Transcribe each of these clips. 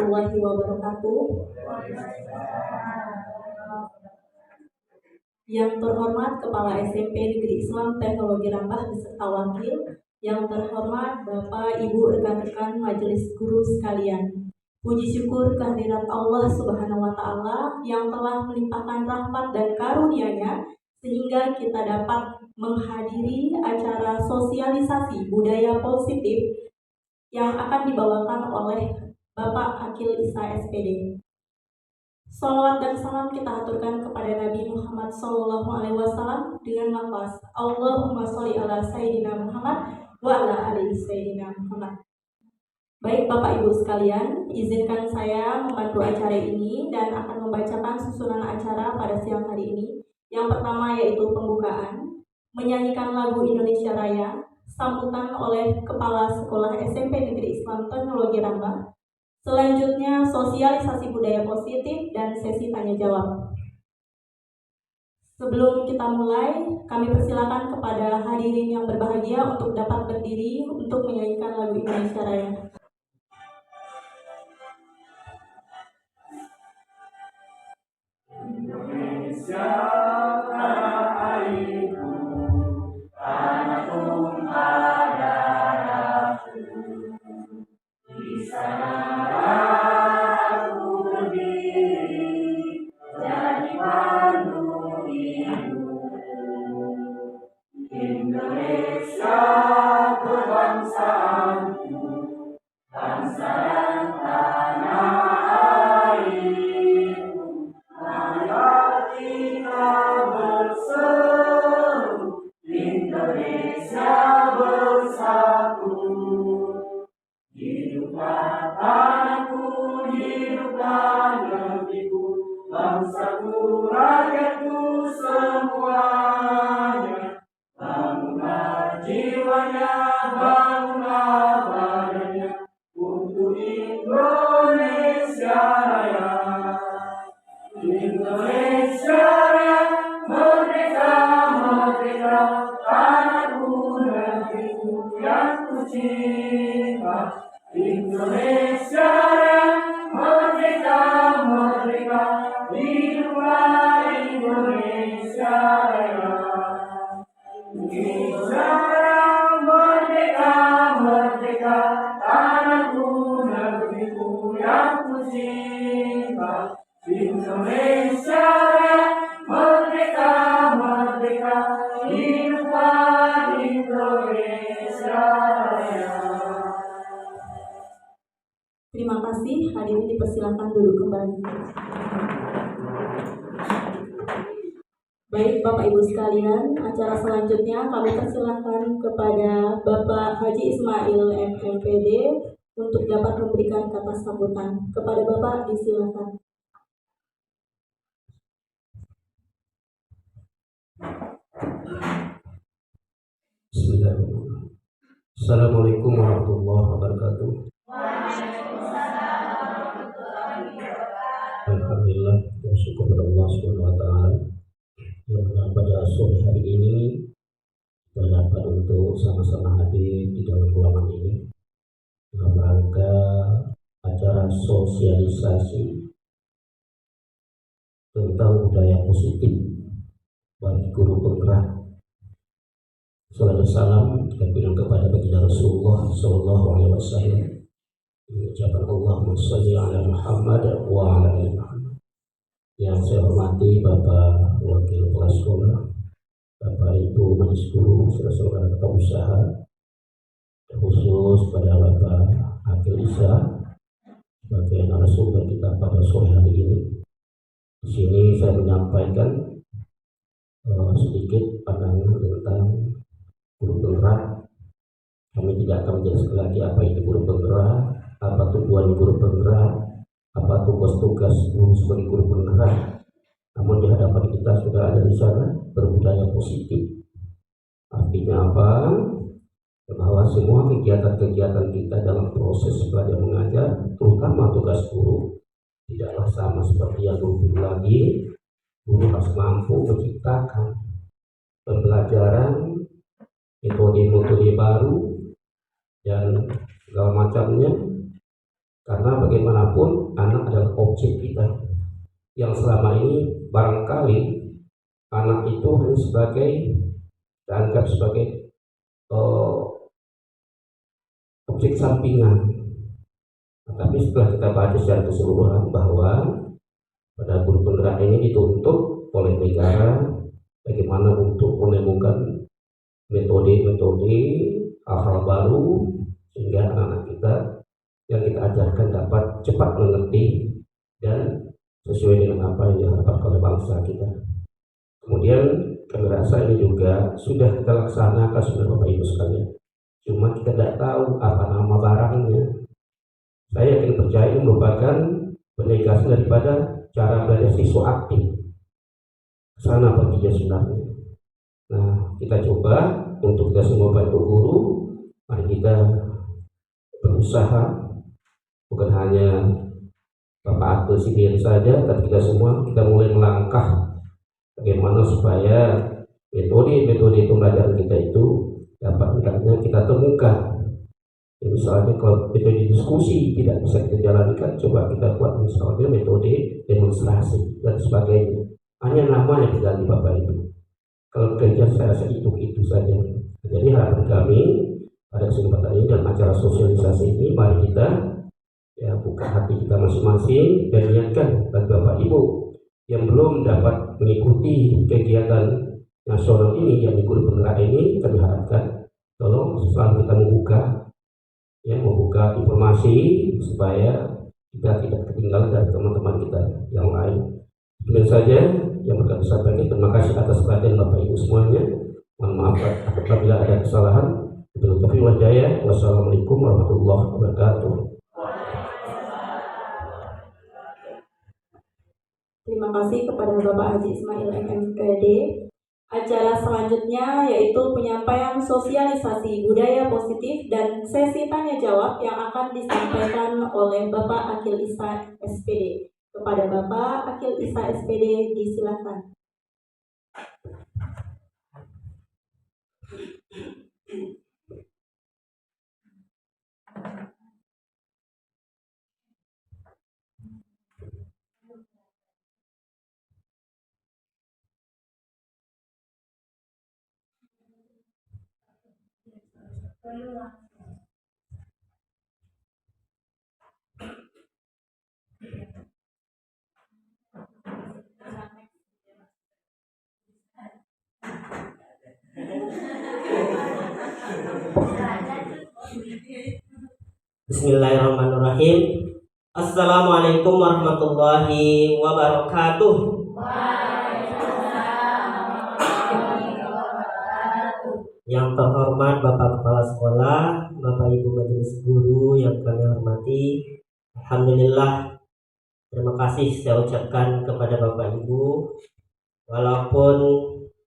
warahmatullahi wabarakatuh. Yang terhormat Kepala SMP Negeri Islam Teknologi Rambah beserta wakil, yang terhormat Bapak Ibu rekan-rekan majelis guru sekalian. Puji syukur kehadirat Allah Subhanahu wa Ta'ala yang telah melimpahkan rahmat dan karunia-Nya sehingga kita dapat menghadiri acara sosialisasi budaya positif yang akan dibawakan oleh Bapak Akil Isa SPD. Salawat dan salam kita aturkan kepada Nabi Muhammad SAW dengan lafaz Allahumma sholli ala Sayyidina Muhammad wa ala ali Sayyidina Muhammad. Baik Bapak Ibu sekalian, izinkan saya membantu acara ini dan akan membacakan susunan acara pada siang hari ini. Yang pertama yaitu pembukaan, menyanyikan lagu Indonesia Raya, sambutan oleh Kepala Sekolah SMP Negeri Islam Teknologi Rambah. Selanjutnya sosialisasi budaya positif dan sesi tanya jawab. Sebelum kita mulai, kami persilakan kepada hadirin yang berbahagia untuk dapat berdiri untuk menyanyikan lagu Indonesia Raya. Indonesia tanah airku, tanah tumpah darahku, di sana aku berdiri, jadi pandu hidupku. Indonesia kebangsaanku, bangsa dan tanah airku, marilah kita berseru, Indonesia bersatu. Hiduplah tanahku, hiduplah negeriku, bangsaku, rakyatku semuanya. Bangunlah jiwanya, bangunlah badannya, untuk Indonesia Raya. Indonesia Raya, merdeka, merdeka, tanahku, negeriku yang ku cinta. Indonesia Raya, merdeka, merdeka, hiduplah Indonesia Raya. Indonesia Raya, merdeka, merdeka, tanahku, negeriku yang ku cinta. Indonesia Raya, merdeka, merdeka, hiduplah Indonesia Raya. Terima kasih, hadirin dipersilakan duduk kembali. Baik Bapak Ibu sekalian, acara selanjutnya kami persilakan kepada Bapak Haji Ismail MPD untuk dapat memberikan kata sambutan. Kepada Bapak disilakan. Bismillahirrahmanirrahim. Assalamualaikum warahmatullahi wabarakatuh. Alhamdulillah, bersyukur kepada Allah Subhanahu wa Ta'ala yang pada sore hari ini kita dapat untuk sama-sama hadir di dalam ruangan ini dalam rangka acara sosialisasi tentang budaya positif bagi guru penggerak. Salawat dan salam kita berikan kepada baginda Rasulullah Sallallahu Alaihi Wasallam. Ucapan Allahumma sholli ala Muhammad wa ala ali Muhammad. Yang saya hormati Bapak Wakil Kepala Sekolah, Bapak Ibu Majelis Guru, saudara-saudara tetap usaha, khusus pada Bapak Akil Isa sebagai narasumber kita pada sore hari ini. Di sini saya menyampaikan sedikit pandangan tentang guru penggerak. Kami tidak akan menjelaskan lagi apa itu guru penggerak, apa tujuan guru penggerak, apa tugas-tugas guru sebagai guru penggerak. Namun di hadapan kita sudah ada di sana berbudaya positif. Artinya apa? Bahwa semua kegiatan-kegiatan kita dalam proses belajar mengajar, terutama tugas guru, tidaklah sama seperti yang dulu lagi. Guru harus mampu menciptakan pembelajaran, metode-metode baru dan segala macamnya Karena bagaimanapun anak adalah objek kita yang selama ini barangkali anak itu hanya sebagai dianggap sebagai objek sampingan. Tapi setelah kita baca secara keseluruhan bahwa pada guru penggerak ini dituntut oleh negara bagaimana untuk menemukan metode-metode hal-hal baru sehingga anak-anak kita yang kita ajarkan dapat cepat mengerti dan sesuai dengan apa yang diharapkan oleh bangsa kita. Kemudian kami rasa ini juga sudah kita laksanakan sudah Bapak Ibu sekalian. Cuma kita tidak tahu apa nama barangnya. Saya yakin percaya ini merupakan penegasian daripada cara belajar siswa aktif. Sana perginya sebenarnya. Nah, kita coba untuk kita semua Bapak Ibu guru, mari kita berusaha bukan hanya Bapak Abdul sendiri saja, tapi kita semua kita mulai melangkah bagaimana supaya metode-metode pembelajaran kita itu dapat kita temukan. Ya, misalnya kalau metode diskusi tidak bisa kita jalankan, coba kita buat misalnya metode demonstrasi dan sebagainya. Hanya namanya diganti Bapak Ibu. Kalau kerja saya rasa itu saja. Jadi harapan kami pada kesempatan ini dan acara sosialisasi ini, mari kita ya buka hati kita masing-masing dan niatkan bagi Bapak Ibu yang belum dapat mengikuti kegiatan nasional ini yang guru penggerak ini, kami harapkan tolong selalu kita membuka informasi supaya kita tidak ketinggalan dari teman-teman kita yang lain. Demikian saja yang berkata sampaikan. Terima kasih atas perhatian Bapak Ibu semuanya. Mohon maaf apabila ada kesalahan. Wassalamualaikum warahmatullahi wabarakatuh. Terima kasih kepada Bapak Haji Ismail MMPD. Acara selanjutnya yaitu penyampaian sosialisasi budaya positif dan sesi tanya jawab yang akan disampaikan oleh Bapak Akil Isa SPD. Kepada Bapak Akil Isa SPD disilakan. Bismillahirrahmanirrahim. Assalamualaikum warahmatullahi wabarakatuh. Yang terhormat Bapak Kepala Sekolah, Bapak Ibu Majelis Guru yang kami hormati, alhamdulillah, terima kasih saya ucapkan kepada Bapak Ibu. Walaupun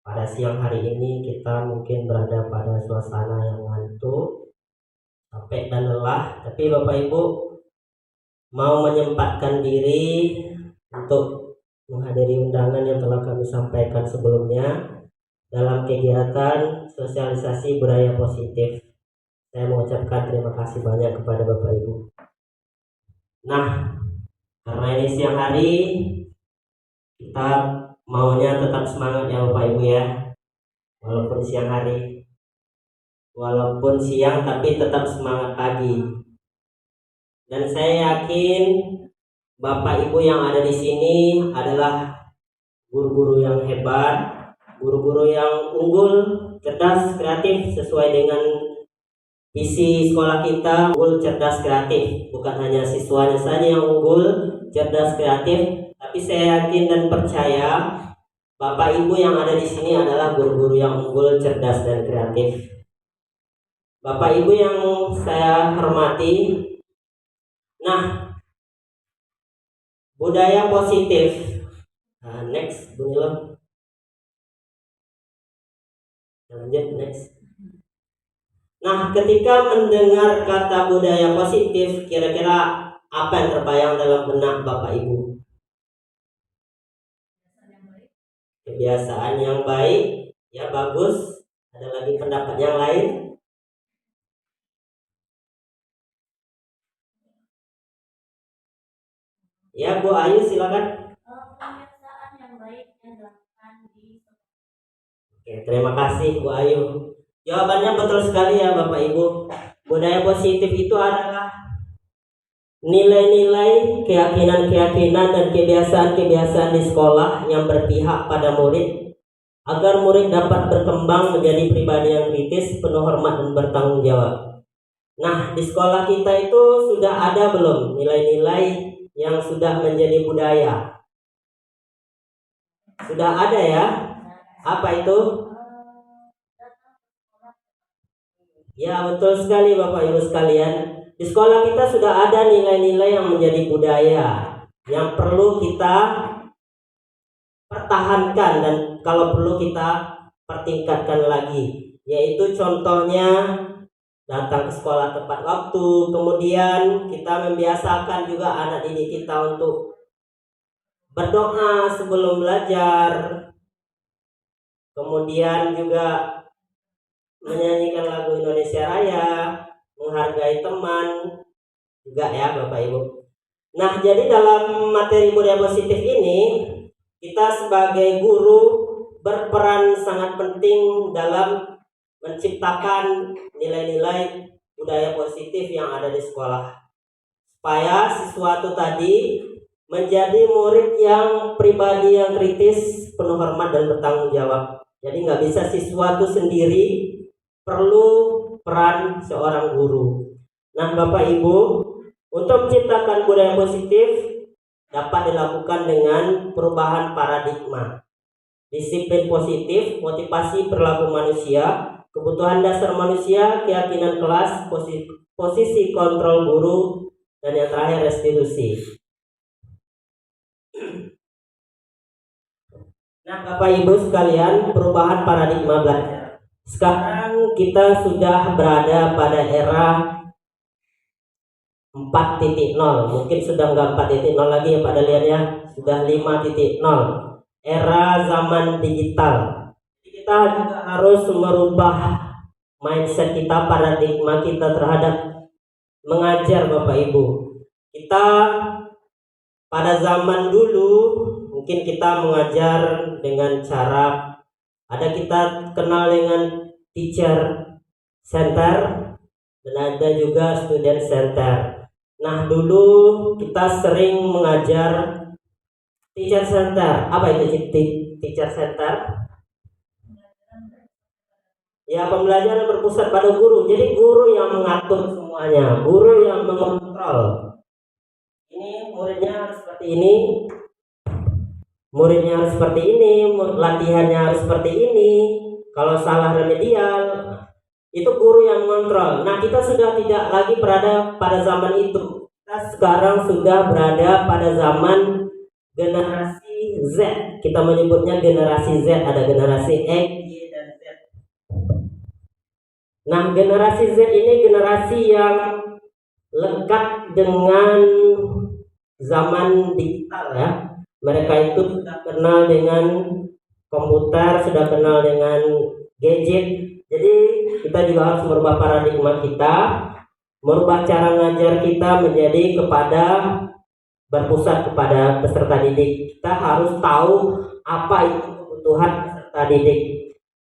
pada siang hari ini kita mungkin berada pada suasana yang ngantuk, capek dan lelah, tapi Bapak Ibu mau menyempatkan diri untuk menghadiri undangan yang telah kami sampaikan sebelumnya dalam kegiatan sosialisasi budaya positif. Saya mengucapkan terima kasih banyak kepada Bapak Ibu. Nah, karena ini siang hari, kita maunya tetap semangat ya Bapak Ibu ya. Walaupun siang hari, walaupun siang tapi tetap semangat pagi. Dan saya yakin Bapak Ibu yang ada di sini adalah guru-guru yang hebat, guru-guru yang unggul, cerdas, kreatif sesuai dengan visi sekolah kita, unggul, cerdas, kreatif. Bukan hanya siswanya saja yang unggul, cerdas, kreatif, tapi saya yakin dan percaya Bapak Ibu yang ada di sini adalah guru-guru yang unggul, cerdas, dan kreatif. Bapak Ibu yang saya hormati, nah, budaya positif. Nah, next, Bu Nilo. Lanjut, next. Nah, ketika mendengar kata budaya positif, kira-kira apa yang terbayang dalam benak Bapak Ibu? Kebiasaan yang baik, ya bagus. Ada lagi pendapat yang lain? Ya, Bu Ayu silakan. Pembiasaan yang baik yang dilakukan di Oke, terima kasih Bu Ayu. Jawabannya betul sekali ya Bapak Ibu. Budaya positif itu adalah nilai-nilai, keyakinan-keyakinan dan kebiasaan-kebiasaan di sekolah yang berpihak pada murid agar murid dapat berkembang menjadi pribadi yang kritis, penuh hormat dan bertanggung jawab. Nah, di sekolah kita itu sudah ada belum nilai-nilai yang sudah menjadi budaya? Sudah ada ya? Apa itu? Ya, betul sekali Bapak Ibu sekalian. Di sekolah kita sudah ada nilai-nilai yang menjadi budaya yang perlu kita pertahankan dan kalau perlu kita pertingkatkan lagi. Yaitu contohnya datang ke sekolah tepat waktu, kemudian kita membiasakan juga anak didik kita untuk berdoa sebelum belajar, kemudian juga menyanyikan lagu Indonesia Raya, menghargai teman juga ya Bapak Ibu. Nah, jadi dalam materi budaya positif ini kita sebagai guru berperan sangat penting dalam menciptakan nilai-nilai budaya positif yang ada di sekolah supaya siswa itu tadi menjadi murid yang pribadi yang kritis, penuh hormat dan bertanggung jawab. Jadi nggak bisa siswa itu sendiri, perlu peran seorang guru. Nah Bapak Ibu, untuk menciptakan budaya positif dapat dilakukan dengan perubahan paradigma, disiplin positif, motivasi perilaku manusia, kebutuhan dasar manusia, keyakinan kelas, posisi kontrol guru, dan yang terakhir restitusi. Nah Bapak Ibu sekalian, perubahan paradigma belajar. Sekarang kita sudah berada pada era 4.0, mungkin sudah nggak 4.0 lagi ya Pak Dalian ya, sudah 5.0, era zaman digital. Kita juga harus merubah mindset kita, paradigma kita terhadap mengajar Bapak Ibu. Kita pada zaman dulu mungkin kita mengajar dengan cara kita kenal dengan teacher center dan ada juga student center. Nah dulu kita sering mengajar teacher center. Apa itu teacher center? Ya, pembelajaran berpusat pada guru. Jadi guru yang mengatur semuanya, guru yang mengontrol. Ini muridnya harus seperti ini, muridnya harus seperti ini, latihannya harus seperti ini. Kalau salah remedial, itu guru yang mengontrol. Nah kita sudah tidak lagi berada pada zaman itu. Kita sekarang sudah berada pada zaman generasi Z. Kita menyebutnya generasi Z. Ada generasi X, Y, dan Z. Nah generasi Z ini generasi yang lekat dengan zaman digital ya. Mereka itu sudah kenal dengan komputer, sudah kenal dengan gadget. Jadi kita juga harus merubah paradigma kita, merubah cara ngajar kita menjadi kepada berpusat kepada peserta didik. Kita harus tahu apa itu kebutuhan peserta didik.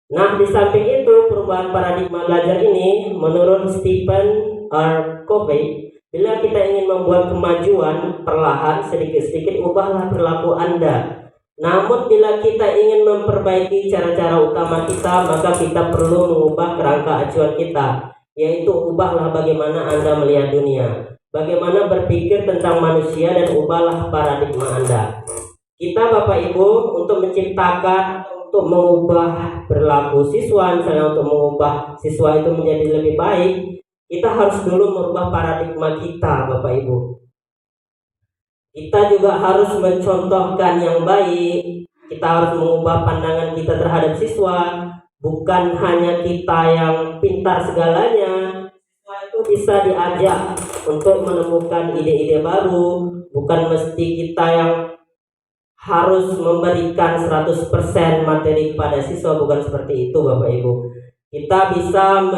Nah, di samping itu perubahan paradigma belajar ini menurut Stephen R. Covey, bila kita ingin membuat kemajuan perlahan sedikit-sedikit ubahlah perilaku Anda. Namun bila kita ingin memperbaiki cara-cara utama kita, maka kita perlu mengubah kerangka acuan kita, yaitu ubahlah bagaimana Anda melihat dunia, bagaimana berpikir tentang manusia, dan ubahlah paradigma Anda. Kita Bapak Ibu untuk menciptakan, untuk mengubah perilaku siswa, misalnya untuk mengubah siswa itu menjadi lebih baik, kita harus dulu merubah paradigma kita Bapak Ibu. Kita juga harus mencontohkan yang baik. Kita harus mengubah pandangan kita terhadap siswa. Bukan hanya kita yang pintar segalanya. Siswa itu bisa diajak untuk menemukan ide-ide baru. Bukan mesti kita yang harus memberikan 100% materi kepada siswa. Bukan seperti itu Bapak Ibu. Kita bisa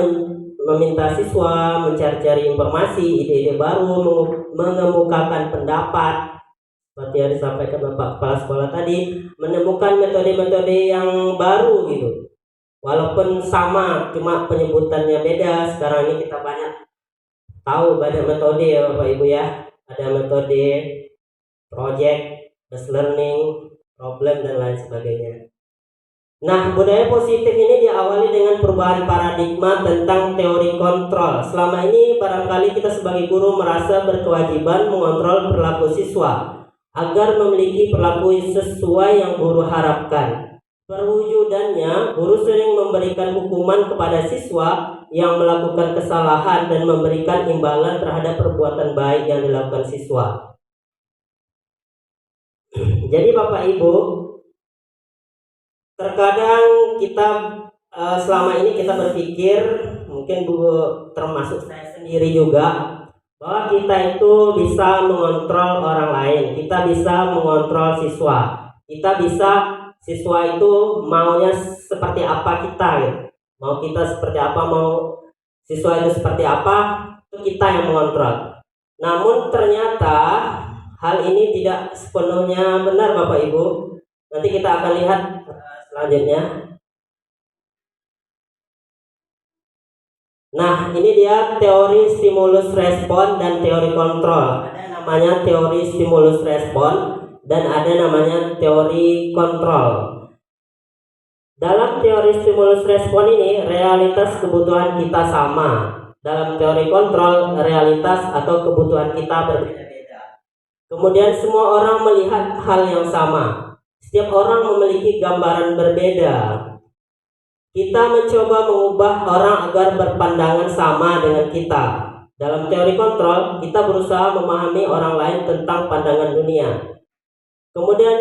meminta siswa mencari-cari informasi, ide-ide baru, mengemukakan pendapat. seperti yang disampaikan Bapak Kepala Sekolah tadi, menemukan metode-metode yang baru gitu. Walaupun sama, cuma penyebutannya beda. Sekarang ini kita tahu banyak metode ya Bapak Ibu ya. Ada metode project, based learning, problem, dan lain sebagainya. Nah, budaya positif ini diawali dengan perubahan paradigma tentang teori kontrol. Selama ini barangkali kita sebagai guru merasa berkewajiban mengontrol perilaku siswa agar memiliki perilaku sesuai yang guru harapkan. Perwujudannya, guru sering memberikan hukuman kepada siswa yang melakukan kesalahan dan memberikan imbalan terhadap perbuatan baik yang dilakukan siswa. Jadi Bapak Ibu, terkadang kita selama ini kita berpikir, mungkin termasuk saya sendiri juga, bahwa kita itu bisa mengontrol orang lain, kita bisa mengontrol siswa, siswa itu maunya seperti apa kita, gitu. Mau kita seperti apa, mau siswa itu seperti apa, itu kita yang mengontrol. Namun ternyata hal ini tidak sepenuhnya benar Bapak Ibu. Nanti kita akan lihat selanjutnya. Nah, ini dia teori stimulus respon dan teori kontrol. Ada namanya teori stimulus respon dan ada namanya teori kontrol. Dalam teori stimulus respon ini, realitas kebutuhan kita sama. Dalam teori kontrol, realitas atau kebutuhan kita berbeda-beda. Kemudian semua orang melihat hal yang sama. Setiap orang memiliki gambaran berbeda. Kita mencoba mengubah orang agar berpandangan sama dengan kita. Dalam teori kontrol, kita berusaha memahami orang lain tentang pandangan dunia. Kemudian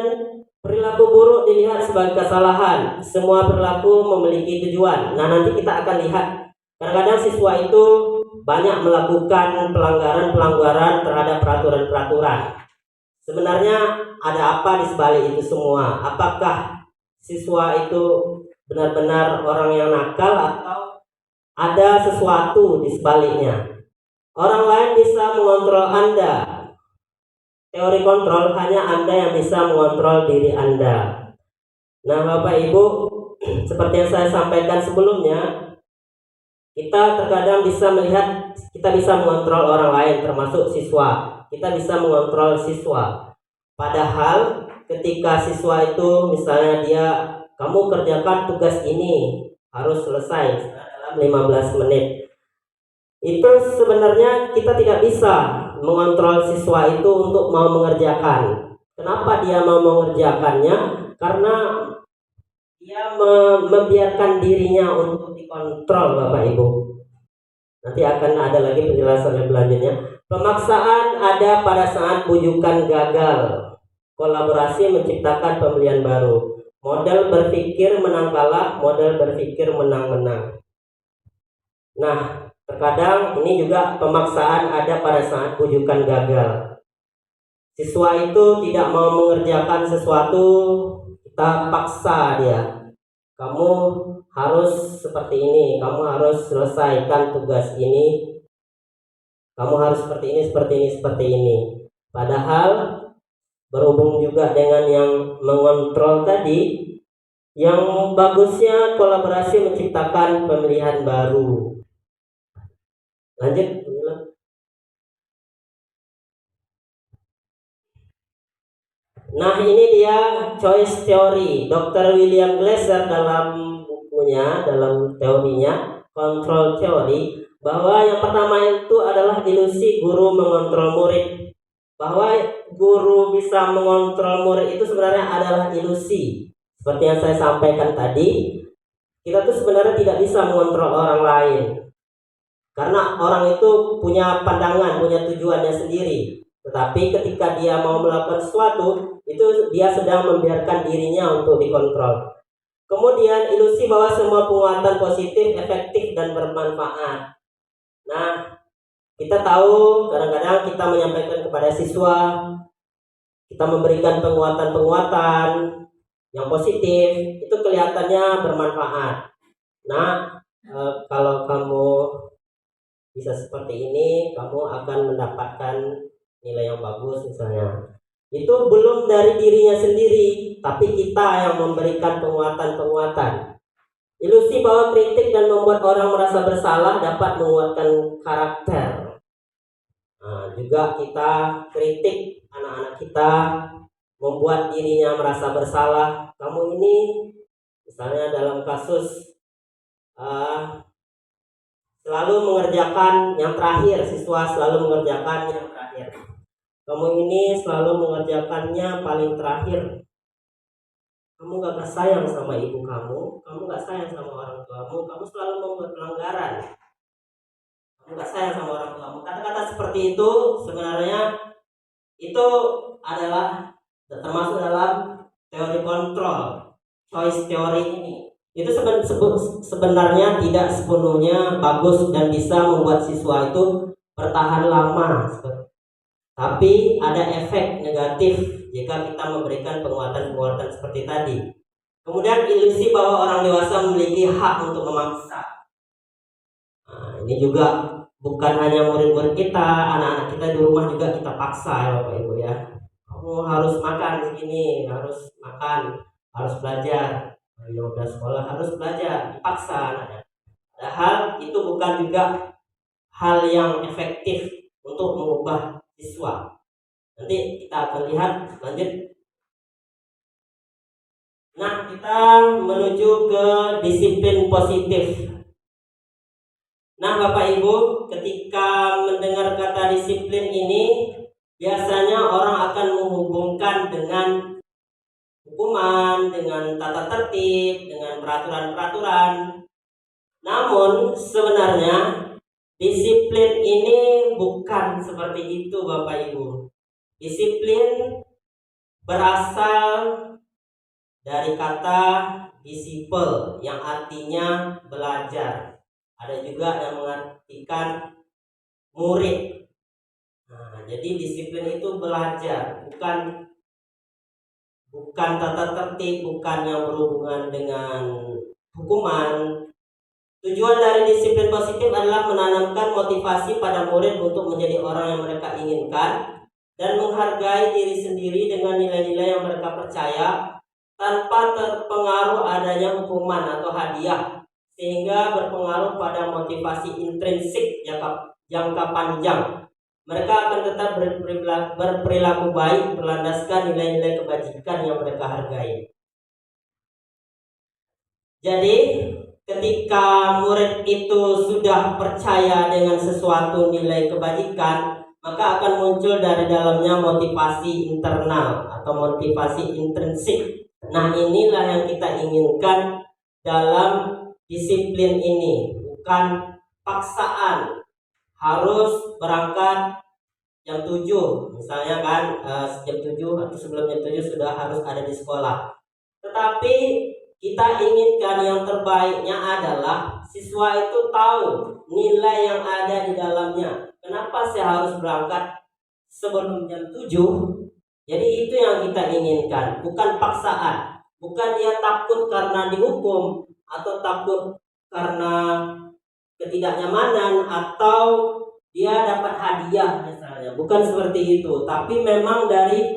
perilaku buruk dilihat sebagai kesalahan. Semua perilaku memiliki tujuan. Nah, nanti kita akan lihat kadang-kadang siswa itu banyak melakukan pelanggaran terhadap peraturan-peraturan. Sebenarnya ada apa di sebalik itu semua? Apakah siswa itu benar-benar orang yang nakal atau ada sesuatu di sebaliknya? Orang lain bisa mengontrol Anda. Teori kontrol hanya Anda yang bisa mengontrol diri Anda. Nah, Bapak Ibu, seperti yang saya sampaikan sebelumnya, kita terkadang bisa melihat, kita bisa mengontrol orang lain termasuk siswa. Kita bisa mengontrol siswa. Padahal ketika siswa itu misalnya kamu kerjakan tugas ini harus selesai dalam 15 menit. Itu sebenarnya kita tidak bisa mengontrol siswa itu untuk mau mengerjakan. Kenapa dia mau mengerjakannya? Karena dia membiarkan dirinya untuk dikontrol Bapak Ibu. Nanti akan ada lagi penjelasan lebih lanjutnya. Pemaksaan ada pada saat bujukan gagal. Kolaborasi menciptakan pembelian baru. Model berpikir menang kalah, model berpikir menang-menang. Nah, terkadang ini juga pemaksaan ada pada saat bujukan gagal. Siswa itu tidak mau mengerjakan sesuatu, kita paksa dia. Kamu harus seperti ini, kamu harus selesaikan tugas ini, kamu harus seperti ini. Padahal berhubung juga dengan yang mengontrol tadi, yang bagusnya kolaborasi menciptakan pemilihan baru. Lanjut. Nah, ini dia choice theory. Dr. William Glasser dalam bukunya, dalam teorinya control theory, bahwa yang pertama itu adalah ilusi guru mengontrol murid. Bahwa guru bisa mengontrol murid itu sebenarnya adalah ilusi. Seperti yang saya sampaikan tadi, kita tuh sebenarnya tidak bisa mengontrol orang lain. Karena orang itu punya pandangan, punya tujuannya sendiri. Tetapi ketika dia mau melakukan sesuatu, itu dia sedang membiarkan dirinya untuk dikontrol. Kemudian ilusi bahwa semua penguatan positif, efektif, dan bermanfaat. Nah, kita tahu kadang-kadang kita menyampaikan kepada siswa, kita memberikan penguatan-penguatan yang positif, itu kelihatannya bermanfaat. Nah, kalau kamu bisa seperti ini, kamu akan mendapatkan nilai yang bagus misalnya. itu belum dari dirinya sendiri, tapi kita yang memberikan penguatan-penguatan. Ilusi bahwa kritik dan membuat orang merasa bersalah dapat menguatkan karakter. Nah, juga kita kritik anak-anak kita, membuat dirinya merasa bersalah. Kamu ini, misalnya dalam kasus selalu mengerjakan yang terakhir, siswa selalu mengerjakan yang terakhir. Kamu ini selalu mengerjakannya paling terakhir. Kamu gak sayang sama ibu kamu gak sayang sama orang tuamu, kamu selalu membuat pelanggaran. Kamu gak sayang sama orang tuamu. Kata-kata seperti itu sebenarnya itu adalah termasuk dalam teori kontrol, choice teori ini. Itu sebenarnya tidak sepenuhnya bagus dan bisa membuat siswa itu bertahan lama. Tapi ada efek negatif jika kita memberikan penguatan-penguatan seperti tadi. Kemudian ilusi bahwa orang dewasa memiliki hak untuk memaksa. Nah, ini juga bukan hanya murid-murid kita, anak-anak kita di rumah juga kita paksa ya Bapak Ibu ya. Kamu harus makan segini, harus makan, harus belajar. Di sekolah harus belajar, dipaksa anaknya. Padahal itu bukan juga hal yang efektif untuk mengubah siswa. Nanti kita akan lihat lanjut. Nah, kita menuju ke disiplin positif. Nah, Bapak Ibu, ketika mendengar kata disiplin ini, biasanya orang akan menghubungkan dengan hukuman, dengan tata tertib, dengan peraturan-peraturan. Namun sebenarnya disiplin ini bukan seperti itu Bapak Ibu. Disiplin berasal dari kata disiple yang artinya belajar. Ada juga yang mengartikan murid. Nah, jadi disiplin itu belajar, bukan tata tertib, bukan yang berhubungan dengan hukuman. Tujuan dari disiplin positif adalah menanamkan motivasi pada murid untuk menjadi orang yang mereka inginkan dan menghargai diri sendiri dengan nilai-nilai yang mereka percaya tanpa terpengaruh adanya hukuman atau hadiah, sehingga berpengaruh pada motivasi intrinsik jangka panjang. Mereka akan tetap berperilaku baik berlandaskan nilai-nilai kebajikan yang mereka hargai. Jadi ketika murid itu sudah percaya dengan sesuatu nilai kebajikan, maka akan muncul dari dalamnya motivasi internal atau motivasi intrinsik. Nah, inilah yang kita inginkan dalam disiplin ini, bukan paksaan harus berangkat jam 7, misalnya kan jam 7 atau sebelum jam 7 sudah harus ada di sekolah. Tetapi kita inginkan yang terbaiknya adalah siswa itu tahu nilai yang ada di dalamnya. Kenapa saya harus berangkat sebelum jam 7? Jadi itu yang kita inginkan, bukan paksaan. Bukan dia takut karena dihukum atau takut karena ketidaknyamanan atau dia dapat hadiah misalnya. Bukan seperti itu, tapi memang dari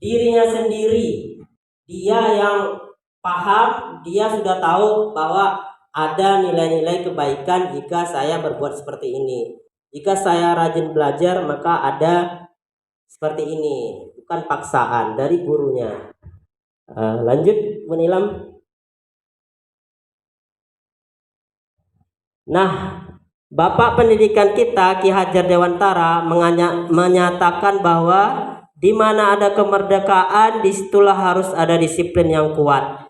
dirinya sendiri. Dia yang paham, dia sudah tahu bahwa ada nilai-nilai kebaikan jika saya berbuat seperti ini. Jika saya rajin belajar, maka ada seperti ini, bukan paksaan dari gurunya. Lanjut, Bu Nilam. Nah, Bapak Pendidikan kita Ki Hajar Dewantara menyatakan bahwa di mana ada kemerdekaan, disitulah harus ada disiplin yang kuat.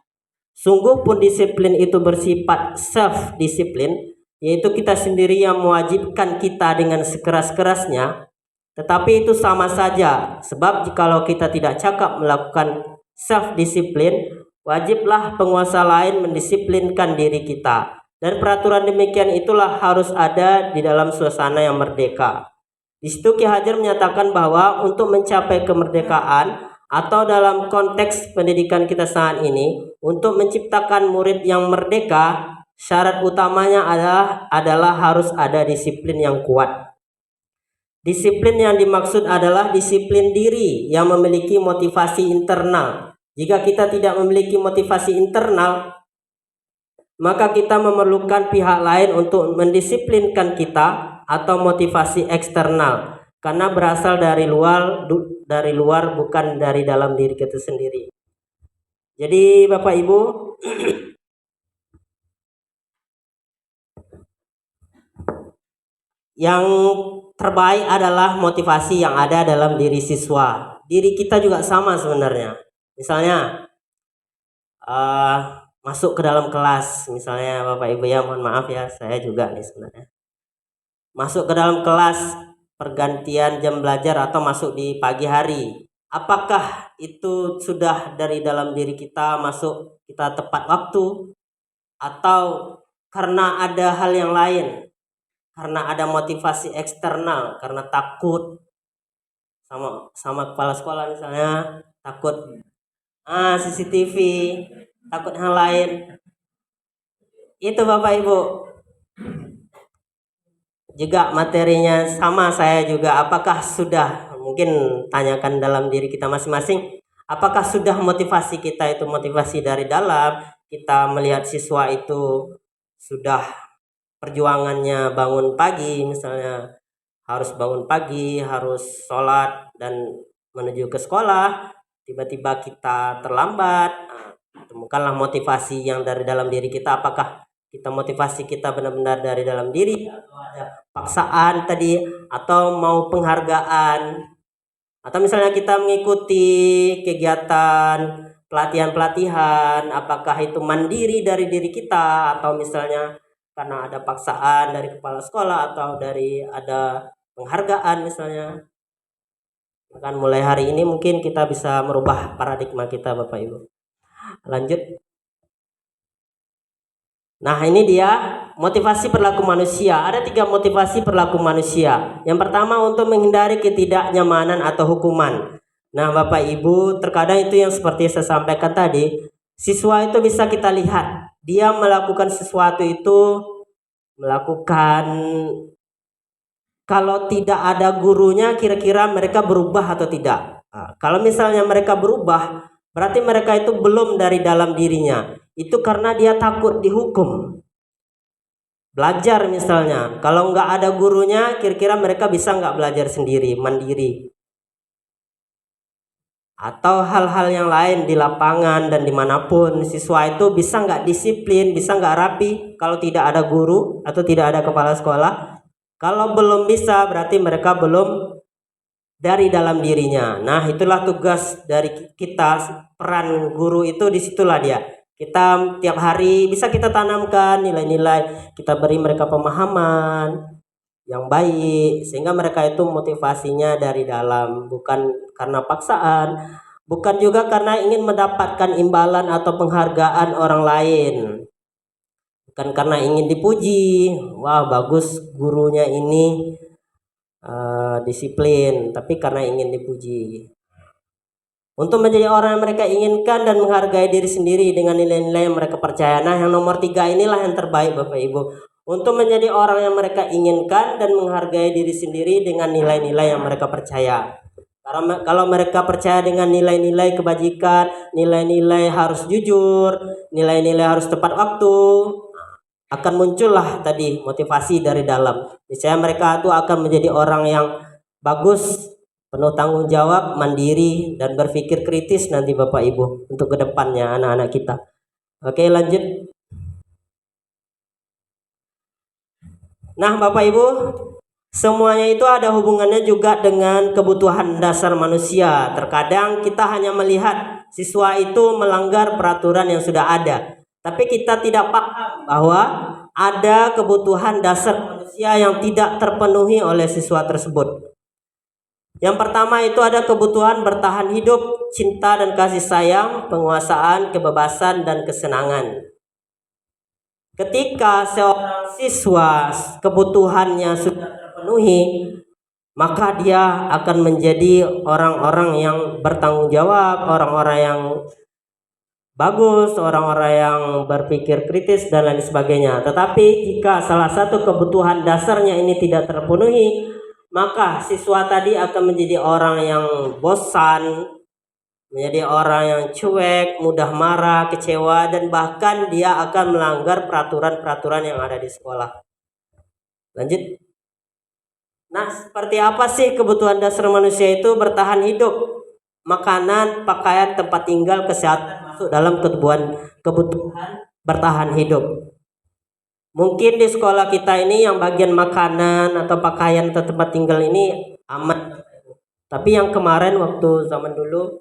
Sungguh pun disiplin itu bersifat self-disiplin, yaitu kita sendiri yang mewajibkan kita dengan sekeras-kerasnya. Tetapi itu sama saja, sebab jikalau kita tidak cakap melakukan self-disiplin, wajiblah penguasa lain mendisiplinkan diri kita. Dan peraturan demikian itulah harus ada di dalam suasana yang merdeka. Di situ Ki Hajar menyatakan bahwa untuk mencapai kemerdekaan atau dalam konteks pendidikan kita saat ini, untuk menciptakan murid yang merdeka, syarat utamanya adalah harus ada disiplin yang kuat. Disiplin yang dimaksud adalah disiplin diri yang memiliki motivasi internal. Jika kita tidak memiliki motivasi internal, maka kita memerlukan pihak lain untuk mendisiplinkan kita atau motivasi eksternal, karena berasal dari luar bukan dari dalam diri kita sendiri. Jadi Bapak Ibu, yang terbaik adalah motivasi yang ada dalam diri siswa. Diri kita juga sama sebenarnya. Misalnya masuk ke dalam kelas, misalnya Bapak Ibu ya, mohon maaf ya, saya juga nih sebenarnya. Masuk ke dalam kelas, pergantian jam belajar atau masuk di pagi hari. Apakah itu sudah dari dalam diri kita masuk kita tepat waktu, atau karena ada hal yang lain? Karena ada motivasi eksternal, karena takut sama kepala sekolah misalnya, takut CCTV, takut hal lain. Itu Bapak Ibu. Juga materinya sama, saya juga. Apakah sudah, mungkin tanyakan dalam diri kita masing-masing, apakah sudah motivasi kita itu motivasi dari dalam? Kita melihat siswa itu sudah perjuangannya bangun pagi, misalnya harus bangun pagi, harus sholat dan menuju ke sekolah, tiba-tiba kita terlambat. Temukanlah motivasi yang dari dalam diri kita. Apakah kita motivasi kita benar-benar dari dalam diri, atau ada paksaan tadi, atau mau penghargaan, atau misalnya kita mengikuti kegiatan pelatihan-pelatihan, apakah itu mandiri dari diri kita, atau misalnya karena ada paksaan dari kepala sekolah atau dari ada penghargaan misalnya. Kan mulai hari ini mungkin kita bisa merubah paradigma kita Bapak Ibu. Lanjut. Nah, ini dia motivasi perilaku manusia. Ada 3 motivasi perilaku manusia. Yang pertama, untuk menghindari ketidaknyamanan atau hukuman. Nah Bapak Ibu, terkadang itu yang seperti saya sampaikan tadi, siswa itu bisa kita lihat dia melakukan sesuatu itu, kalau tidak ada gurunya, kira-kira mereka berubah atau tidak. Kalau misalnya mereka berubah, berarti mereka itu belum dari dalam dirinya. Itu karena dia takut dihukum. Belajar misalnya, kalau nggak ada gurunya, kira-kira mereka bisa nggak belajar sendiri, mandiri. Atau hal-hal yang lain di lapangan dan dimanapun, siswa itu bisa nggak disiplin, bisa nggak rapi kalau tidak ada guru atau tidak ada kepala sekolah. Kalau belum bisa, berarti mereka belum dari dalam dirinya. Nah, itulah tugas dari kita. Peran guru itu disitulah dia. Kita tiap hari bisa kita tanamkan nilai-nilai, kita beri mereka pemahaman yang baik, sehingga mereka itu motivasinya dari dalam, bukan karena paksaan, bukan juga karena ingin mendapatkan imbalan atau penghargaan orang lain, bukan karena ingin dipuji, wah bagus gurunya ini disiplin, tapi karena ingin dipuji. Untuk menjadi orang yang mereka inginkan dan menghargai diri sendiri dengan nilai-nilai yang mereka percaya. Nah, yang nomor 3 inilah yang terbaik Bapak Ibu. Untuk menjadi orang yang mereka inginkan dan menghargai diri sendiri dengan nilai-nilai yang mereka percaya. Karena kalau mereka percaya dengan nilai-nilai kebajikan, nilai-nilai harus jujur, nilai-nilai harus tepat waktu, akan muncullah tadi motivasi dari dalam. Misalnya mereka itu akan menjadi orang yang bagus, penuh tanggung jawab, mandiri, dan berpikir kritis nanti Bapak Ibu untuk kedepannya anak-anak kita. Oke, lanjut. Nah Bapak Ibu, semuanya itu ada hubungannya juga dengan kebutuhan dasar manusia. Terkadang kita hanya melihat siswa itu melanggar peraturan yang sudah ada, tapi kita tidak paham bahwa ada kebutuhan dasar manusia yang tidak terpenuhi oleh siswa tersebut. Yang pertama itu ada kebutuhan bertahan hidup, cinta dan kasih sayang, penguasaan, kebebasan, dan kesenangan. Ketika seorang siswa kebutuhannya sudah terpenuhi, maka dia akan menjadi orang-orang yang bertanggung jawab, orang-orang yang bagus, orang-orang yang berpikir kritis dan lain sebagainya. Tetapi jika salah satu kebutuhan dasarnya ini tidak terpenuhi, maka siswa tadi akan menjadi orang yang bosan, menjadi orang yang cuek, mudah marah, kecewa, dan bahkan dia akan melanggar peraturan-peraturan yang ada di sekolah. Lanjut. Nah, seperti apa sih kebutuhan dasar manusia itu? Bertahan hidup, makanan, pakaian, tempat tinggal, kesehatan masuk dalam kebutuhan bertahan hidup. Mungkin di sekolah kita ini yang bagian makanan atau pakaian atau tempat tinggal ini aman. Tapi yang kemarin waktu zaman dulu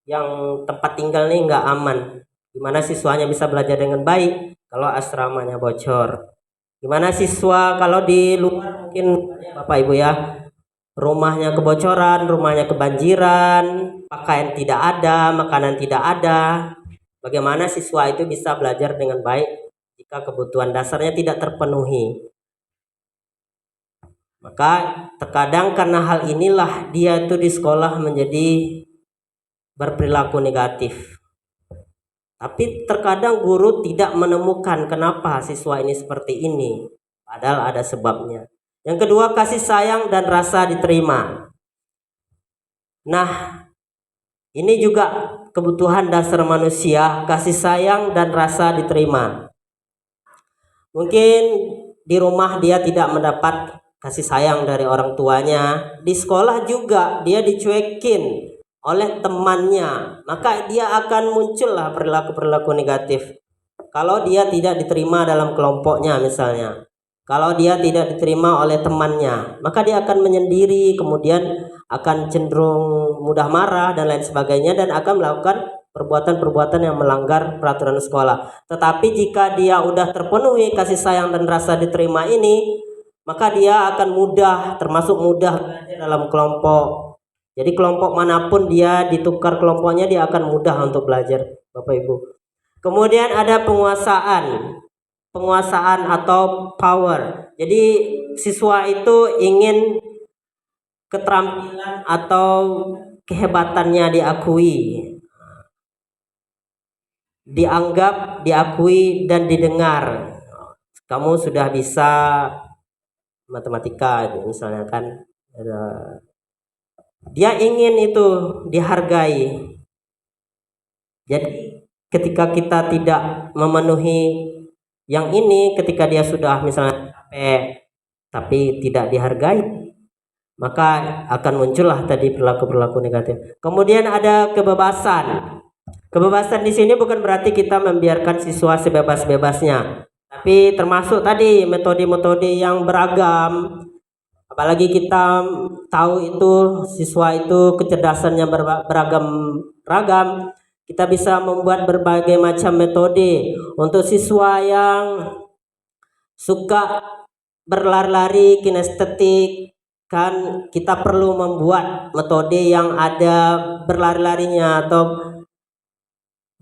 yang tempat tinggal ini nggak aman. Gimana siswanya bisa belajar dengan baik kalau asramanya bocor? Gimana siswa kalau di luar mungkin Bapak Ibu ya, rumahnya kebocoran, rumahnya kebanjiran, pakaian tidak ada, makanan tidak ada. Bagaimana siswa itu bisa belajar dengan baik jika kebutuhan dasarnya tidak terpenuhi? Maka terkadang karena hal inilah dia itu di sekolah menjadi berperilaku negatif. Tapi terkadang guru tidak menemukan kenapa siswa ini seperti ini, padahal ada sebabnya. Yang kedua, kasih sayang dan rasa diterima. Nah, ini juga kebutuhan dasar manusia, kasih sayang dan rasa diterima. Mungkin di rumah dia tidak mendapat kasih sayang dari orang tuanya, di sekolah juga dia dicuekin oleh temannya, maka dia akan muncullah perilaku-perilaku negatif. Kalau dia tidak diterima dalam kelompoknya misalnya, kalau dia tidak diterima oleh temannya, maka dia akan menyendiri, kemudian akan cenderung mudah marah dan lain sebagainya, dan akan melakukan perbuatan-perbuatan yang melanggar peraturan sekolah. Tetapi jika dia udah terpenuhi kasih sayang dan rasa diterima ini, maka dia akan mudah, termasuk mudah belajar dalam kelompok. Jadi kelompok manapun dia ditukar kelompoknya, dia akan mudah untuk belajar, Bapak Ibu. Kemudian ada penguasaan atau power. Jadi siswa itu ingin keterampilan atau kehebatannya diakui, dianggap, diakui, dan didengar. Kamu sudah bisa matematika misalnya kan, dia ingin itu dihargai. Jadi ketika kita tidak memenuhi yang ini, ketika dia sudah misalnya capek tapi tidak dihargai, maka akan muncullah tadi perilaku-perilaku negatif. Kemudian ada kebebasan. Kebebasan di sini bukan berarti kita membiarkan siswa sebebas-bebasnya, tapi termasuk tadi metode-metode yang beragam. Apalagi kita tahu itu siswa itu kecerdasannya beragam, kita bisa membuat berbagai macam metode. Untuk siswa yang suka berlari-lari kinestetik, kan kita perlu membuat metode yang ada berlari-larinya atau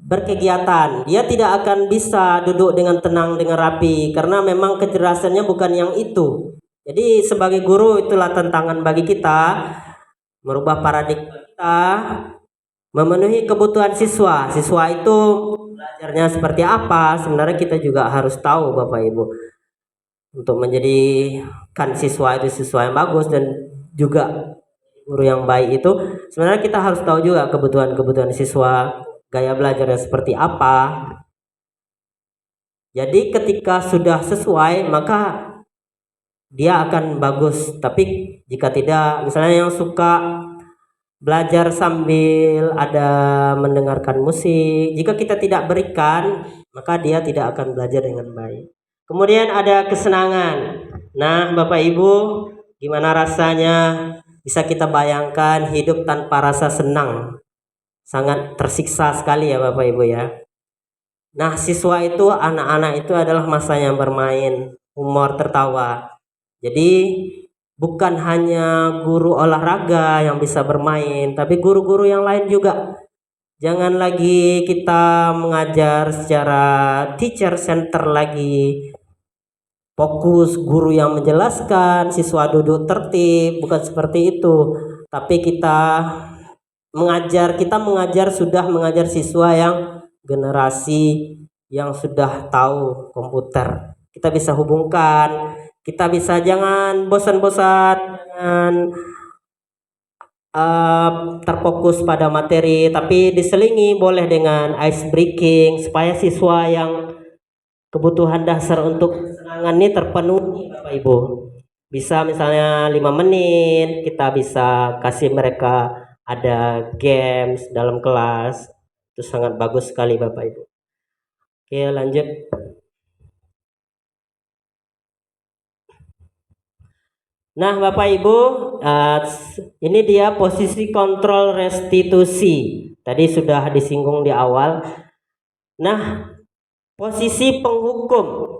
berkegiatan. Dia tidak akan bisa duduk dengan tenang, dengan rapi, karena memang kecerdasannya bukan yang itu. Jadi sebagai guru itulah tantangan bagi kita, merubah paradigma kita, memenuhi kebutuhan siswa. Siswa itu belajarnya seperti apa, sebenarnya kita juga harus tahu Bapak Ibu, untuk menjadikan siswa itu siswa yang bagus dan juga guru yang baik itu sebenarnya kita harus tahu juga kebutuhan siswa, gaya belajarnya seperti apa. Jadi ketika sudah sesuai maka dia akan bagus. Tapi jika tidak, misalnya yang suka belajar sambil ada mendengarkan musik, jika kita tidak berikan, maka dia tidak akan belajar dengan baik. Kemudian ada kesenangan. Nah, Bapak Ibu, gimana rasanya bisa kita bayangkan hidup tanpa rasa senang? Sangat tersiksa sekali ya Bapak Ibu ya. Nah, siswa itu, anak-anak itu adalah masanya bermain, humor, tertawa. Jadi bukan hanya guru olahraga yang bisa bermain, tapi guru-guru yang lain juga. Jangan lagi kita mengajar secara teacher center lagi, fokus guru yang menjelaskan, siswa duduk tertib, bukan seperti itu. Tapi sudah mengajar siswa yang generasi yang sudah tahu komputer. Kita bisa hubungkan Kita bisa jangan bosan-bosan, jangan terfokus pada materi, tapi diselingi boleh dengan ice breaking supaya siswa yang kebutuhan dasar untuk kesenangan ini terpenuhi Bapak Ibu. Bisa misalnya 5 menit kita bisa kasih mereka ada games dalam kelas. Itu sangat bagus sekali Bapak Ibu. Oke, lanjut. Nah, Bapak Ibu, ini dia posisi kontrol restitusi. Tadi sudah disinggung di awal. Nah, posisi penghukum.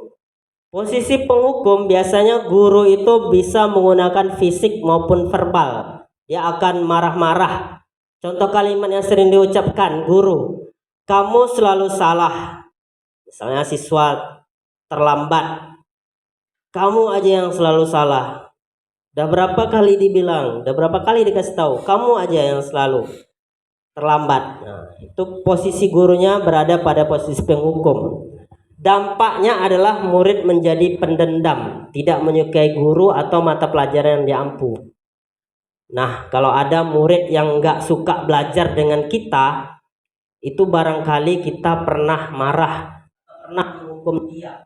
Posisi penghukum biasanya guru itu bisa menggunakan fisik maupun verbal. Dia akan marah-marah. Contoh kalimat yang sering diucapkan guru, kamu selalu salah. Misalnya siswa terlambat, kamu aja yang selalu salah. Udah berapa kali dibilang, udah berapa kali dikasih tahu, kamu aja yang selalu terlambat. Nah, itu posisi gurunya berada pada posisi penghukum. Dampaknya adalah murid menjadi pendendam, tidak menyukai guru atau mata pelajaran yang diampu. Nah, kalau ada murid yang nggak suka belajar dengan kita, itu barangkali kita pernah marah, pernah menghukum dia.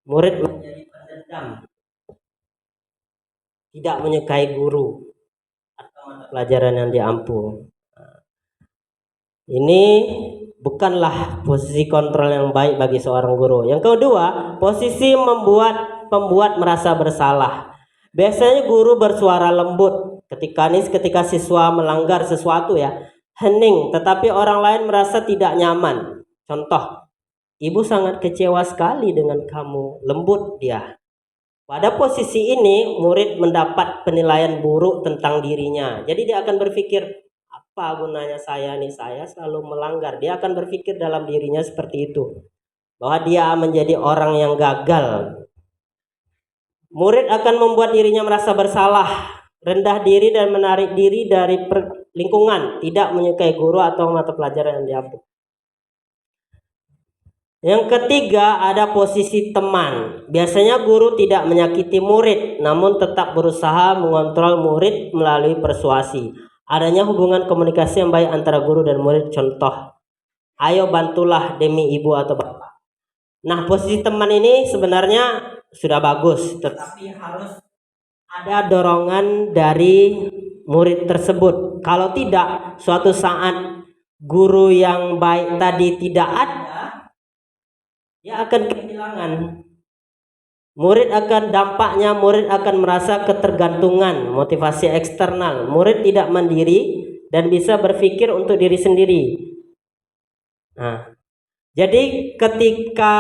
Murid menjadi pendendam, tidak menyukai guru atau mata pelajaran yang diampu. Ini bukanlah posisi kontrol yang baik bagi seorang guru. Yang kedua, posisi membuat pembuat merasa bersalah. Biasanya guru bersuara lembut ketika siswa melanggar sesuatu ya, hening, tetapi orang lain merasa tidak nyaman. Contoh, ibu sangat kecewa sekali dengan kamu, lembut dia. Pada posisi ini, murid mendapat penilaian buruk tentang dirinya. Jadi dia akan berpikir, apa gunanya saya nih, saya selalu melanggar. Dia akan berpikir dalam dirinya seperti itu, bahwa dia menjadi orang yang gagal. Murid akan membuat dirinya merasa bersalah, rendah diri dan menarik diri dari lingkungan, tidak menyukai guru atau mata pelajaran yang diampu. Yang ketiga, ada posisi teman. Biasanya guru tidak menyakiti murid, namun tetap berusaha mengontrol murid melalui persuasi. Adanya hubungan komunikasi yang baik antara guru dan murid. Contoh, ayo bantulah demi ibu atau bapak. Nah, posisi teman ini sebenarnya sudah bagus, tetapi harus ada dorongan dari murid tersebut. Kalau tidak, suatu saat guru yang baik tadi tidak ada, dia akan kehilangan. Murid akan merasa ketergantungan, motivasi eksternal. Murid tidak mandiri dan bisa berpikir untuk diri sendiri. Nah, jadi ketika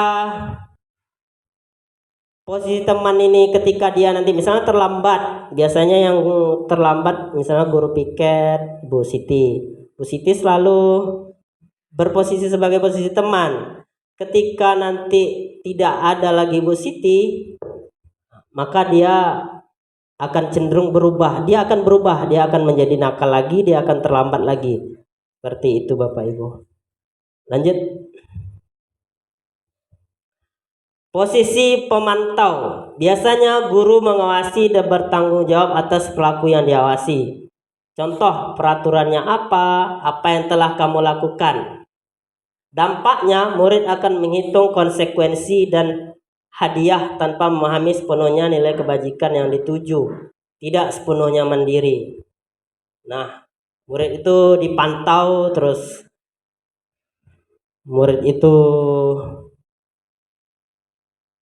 posisi teman ini, ketika dia nanti misalnya terlambat, biasanya yang terlambat misalnya guru piket, Bu Siti. Bu Siti selalu berposisi sebagai posisi teman. Ketika nanti tidak ada lagi Bu Siti, maka dia akan cenderung berubah. Dia akan menjadi nakal lagi, dia akan terlambat lagi. Seperti itu Bapak Ibu. Lanjut. Posisi pemantau. Biasanya guru mengawasi dan bertanggung jawab atas pelaku yang diawasi. Contoh, peraturannya apa yang telah kamu lakukan. Dampaknya, murid akan menghitung konsekuensi dan hadiah tanpa memahami sepenuhnya nilai kebajikan yang dituju, tidak sepenuhnya mandiri. Nah, murid itu dipantau, terus murid itu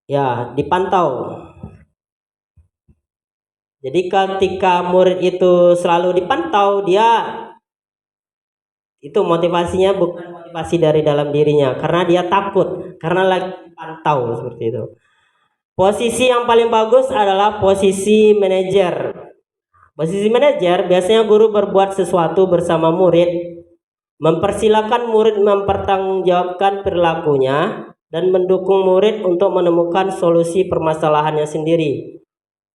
ya dipantau. Jadi ketika murid itu selalu dipantau, dia itu motivasinya bukan motivasi dari dalam dirinya, karena dia takut, karena lagi dipantau seperti itu. Posisi yang paling bagus adalah posisi manajer. Posisi manajer biasanya guru berbuat sesuatu bersama murid, mempersilahkan murid mempertanggungjawabkan perilakunya dan mendukung murid untuk menemukan solusi permasalahannya sendiri.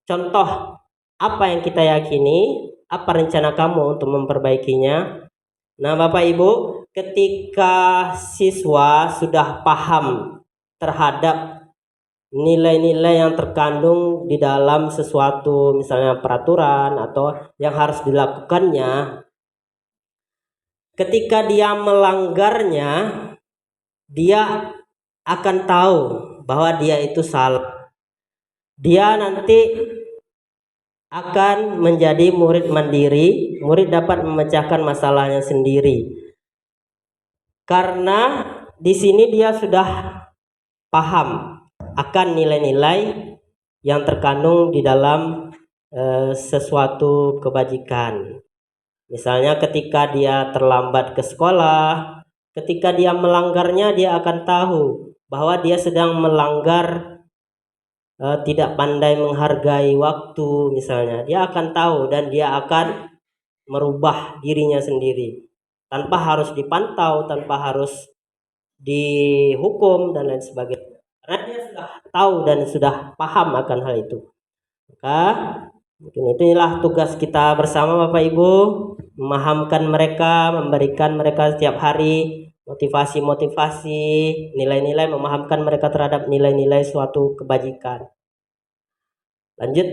Contoh, apa yang kita yakini, apa rencana kamu untuk memperbaikinya? Nah, Bapak Ibu, ketika siswa sudah paham terhadap nilai-nilai yang terkandung terkandung di dalam sesuatu, misalnya peraturan atau yang harus dilakukannya, ketika dia melanggarnya, dia akan tahu bahwa dia itu salah. Dia nanti akan menjadi murid mandiri, murid dapat memecahkan masalahnya sendiri. Karena di sini dia sudah paham akan nilai-nilai yang terkandung di dalam sesuatu kebajikan. Misalnya ketika dia terlambat ke sekolah, ketika dia melanggarnya, dia akan tahu bahwa dia sedang melanggar, tidak pandai menghargai waktu misalnya. Dia akan tahu dan dia akan merubah dirinya sendiri tanpa harus dipantau, tanpa harus dihukum dan lain sebagainya, karena dia sudah tahu dan sudah paham akan hal itu. Maka mungkin itulah tugas kita bersama Bapak Ibu, memahamkan mereka, memberikan mereka setiap hari motivasi-motivasi, nilai-nilai, memahamkan mereka terhadap nilai-nilai suatu kebajikan. Lanjut.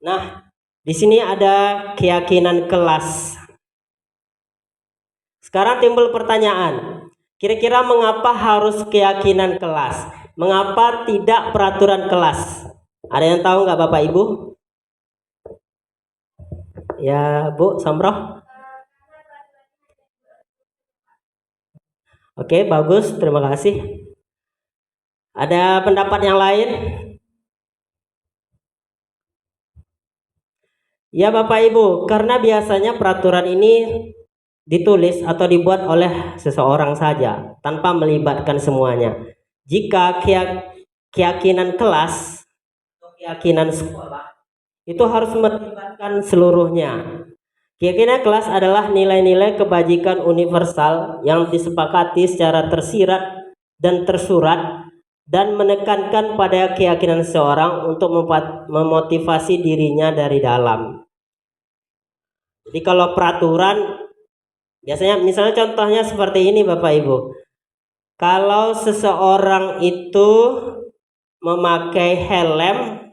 Nah, di sini ada keyakinan kelas. Sekarang timbul pertanyaan, kira-kira mengapa harus keyakinan kelas? Mengapa tidak peraturan kelas? Ada yang tahu nggak Bapak Ibu? Ya Bu Samroh. Oke, bagus, terima kasih. Ada pendapat yang lain? Ya Bapak Ibu, karena biasanya peraturan ini ditulis atau dibuat oleh seseorang saja tanpa melibatkan semuanya. Jika keyakinan kelas atau keyakinan sekolah itu harus melibatkan seluruhnya. Keyakinan kelas adalah nilai-nilai kebajikan universal yang disepakati secara tersirat dan tersurat dan menekankan pada keyakinan seseorang untuk memotivasi dirinya dari dalam. Jadi kalau peraturan biasanya, misalnya contohnya seperti ini Bapak Ibu. Kalau seseorang itu memakai helm,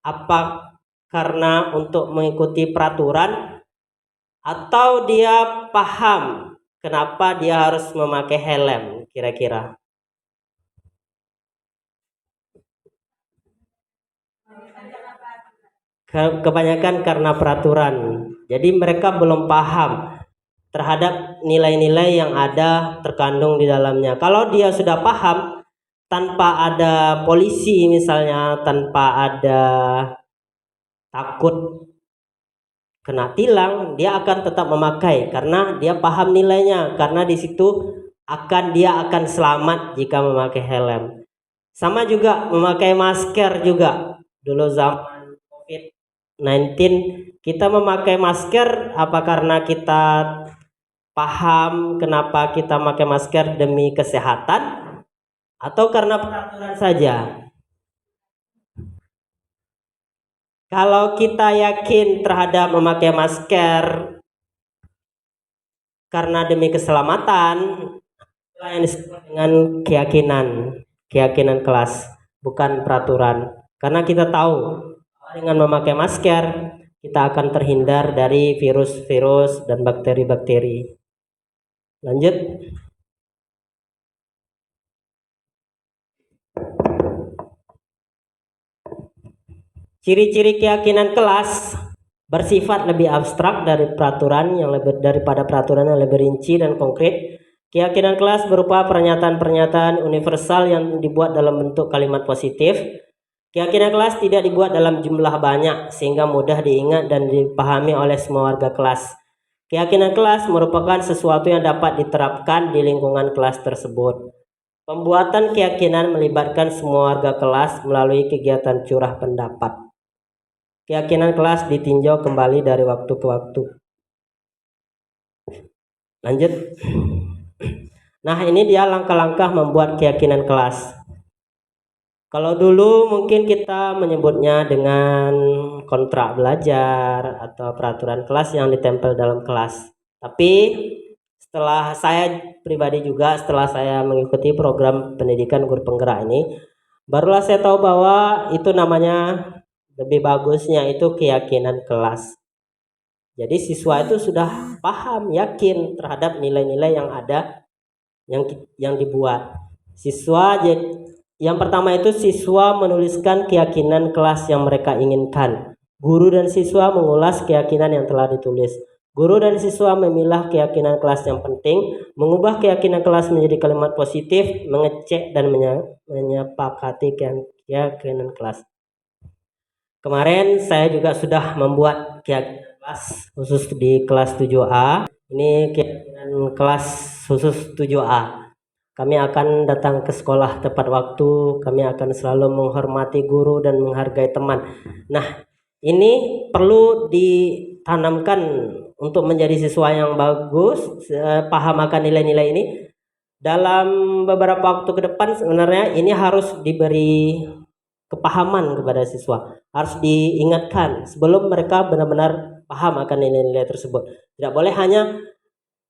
apa karena untuk mengikuti peraturan, atau dia paham kenapa dia harus memakai helm kira-kira? Kebanyakan karena peraturan. Jadi mereka belum paham terhadap nilai-nilai yang ada terkandung di dalamnya. Kalau dia sudah paham, tanpa ada polisi misalnya, tanpa ada takut kena tilang, dia akan tetap memakai karena dia paham nilainya, karena di situ dia akan selamat jika memakai helm. Sama juga memakai masker juga. Dulu zaman COVID-19 kita memakai masker apa karena kita paham kenapa kita pakai masker demi kesehatan atau karena peraturan saja? Kalau kita yakin terhadap memakai masker karena demi keselamatan, yang disebut dengan keyakinan kelas, bukan peraturan. Karena kita tahu dengan memakai masker kita akan terhindar dari virus-virus dan bakteri-bakteri. Lanjut. Ciri-ciri keyakinan kelas bersifat lebih abstrak daripada peraturan yang lebih rinci dan konkret. Keyakinan kelas berupa pernyataan-pernyataan universal yang dibuat dalam bentuk kalimat positif. Keyakinan kelas tidak dibuat dalam jumlah banyak sehingga mudah diingat dan dipahami oleh semua warga kelas. Keyakinan kelas merupakan sesuatu yang dapat diterapkan di lingkungan kelas tersebut. Pembuatan keyakinan melibatkan semua warga kelas melalui kegiatan curah pendapat. Keyakinan kelas ditinjau kembali dari waktu ke waktu. Lanjut. Nah, ini dia langkah-langkah membuat keyakinan kelas. Kalau dulu mungkin kita menyebutnya dengan kontrak belajar atau peraturan kelas yang ditempel dalam kelas. Tapi setelah saya pribadi juga, setelah saya mengikuti program pendidikan guru penggerak ini, barulah saya tahu bahwa itu namanya, lebih bagusnya itu keyakinan kelas. Jadi siswa itu sudah paham, yakin terhadap nilai-nilai yang ada, yang dibuat. Yang pertama itu siswa menuliskan keyakinan kelas yang mereka inginkan. Guru dan siswa mengulas keyakinan yang telah ditulis. Guru dan siswa memilah keyakinan kelas yang penting, mengubah keyakinan kelas menjadi kalimat positif, mengecek dan menyepakati keyakinan kelas. Kemarin saya juga sudah membuat keyakinan kelas khusus di kelas 7A. Ini keyakinan kelas khusus 7A. Kami akan datang ke sekolah tepat waktu, kami akan selalu menghormati guru dan menghargai teman. Nah, ini perlu ditanamkan untuk menjadi siswa yang bagus, paham akan nilai-nilai ini. Dalam beberapa waktu ke depan sebenarnya ini harus diberi kepahaman kepada siswa, harus diingatkan sebelum mereka benar-benar paham akan nilai-nilai tersebut. Tidak boleh hanya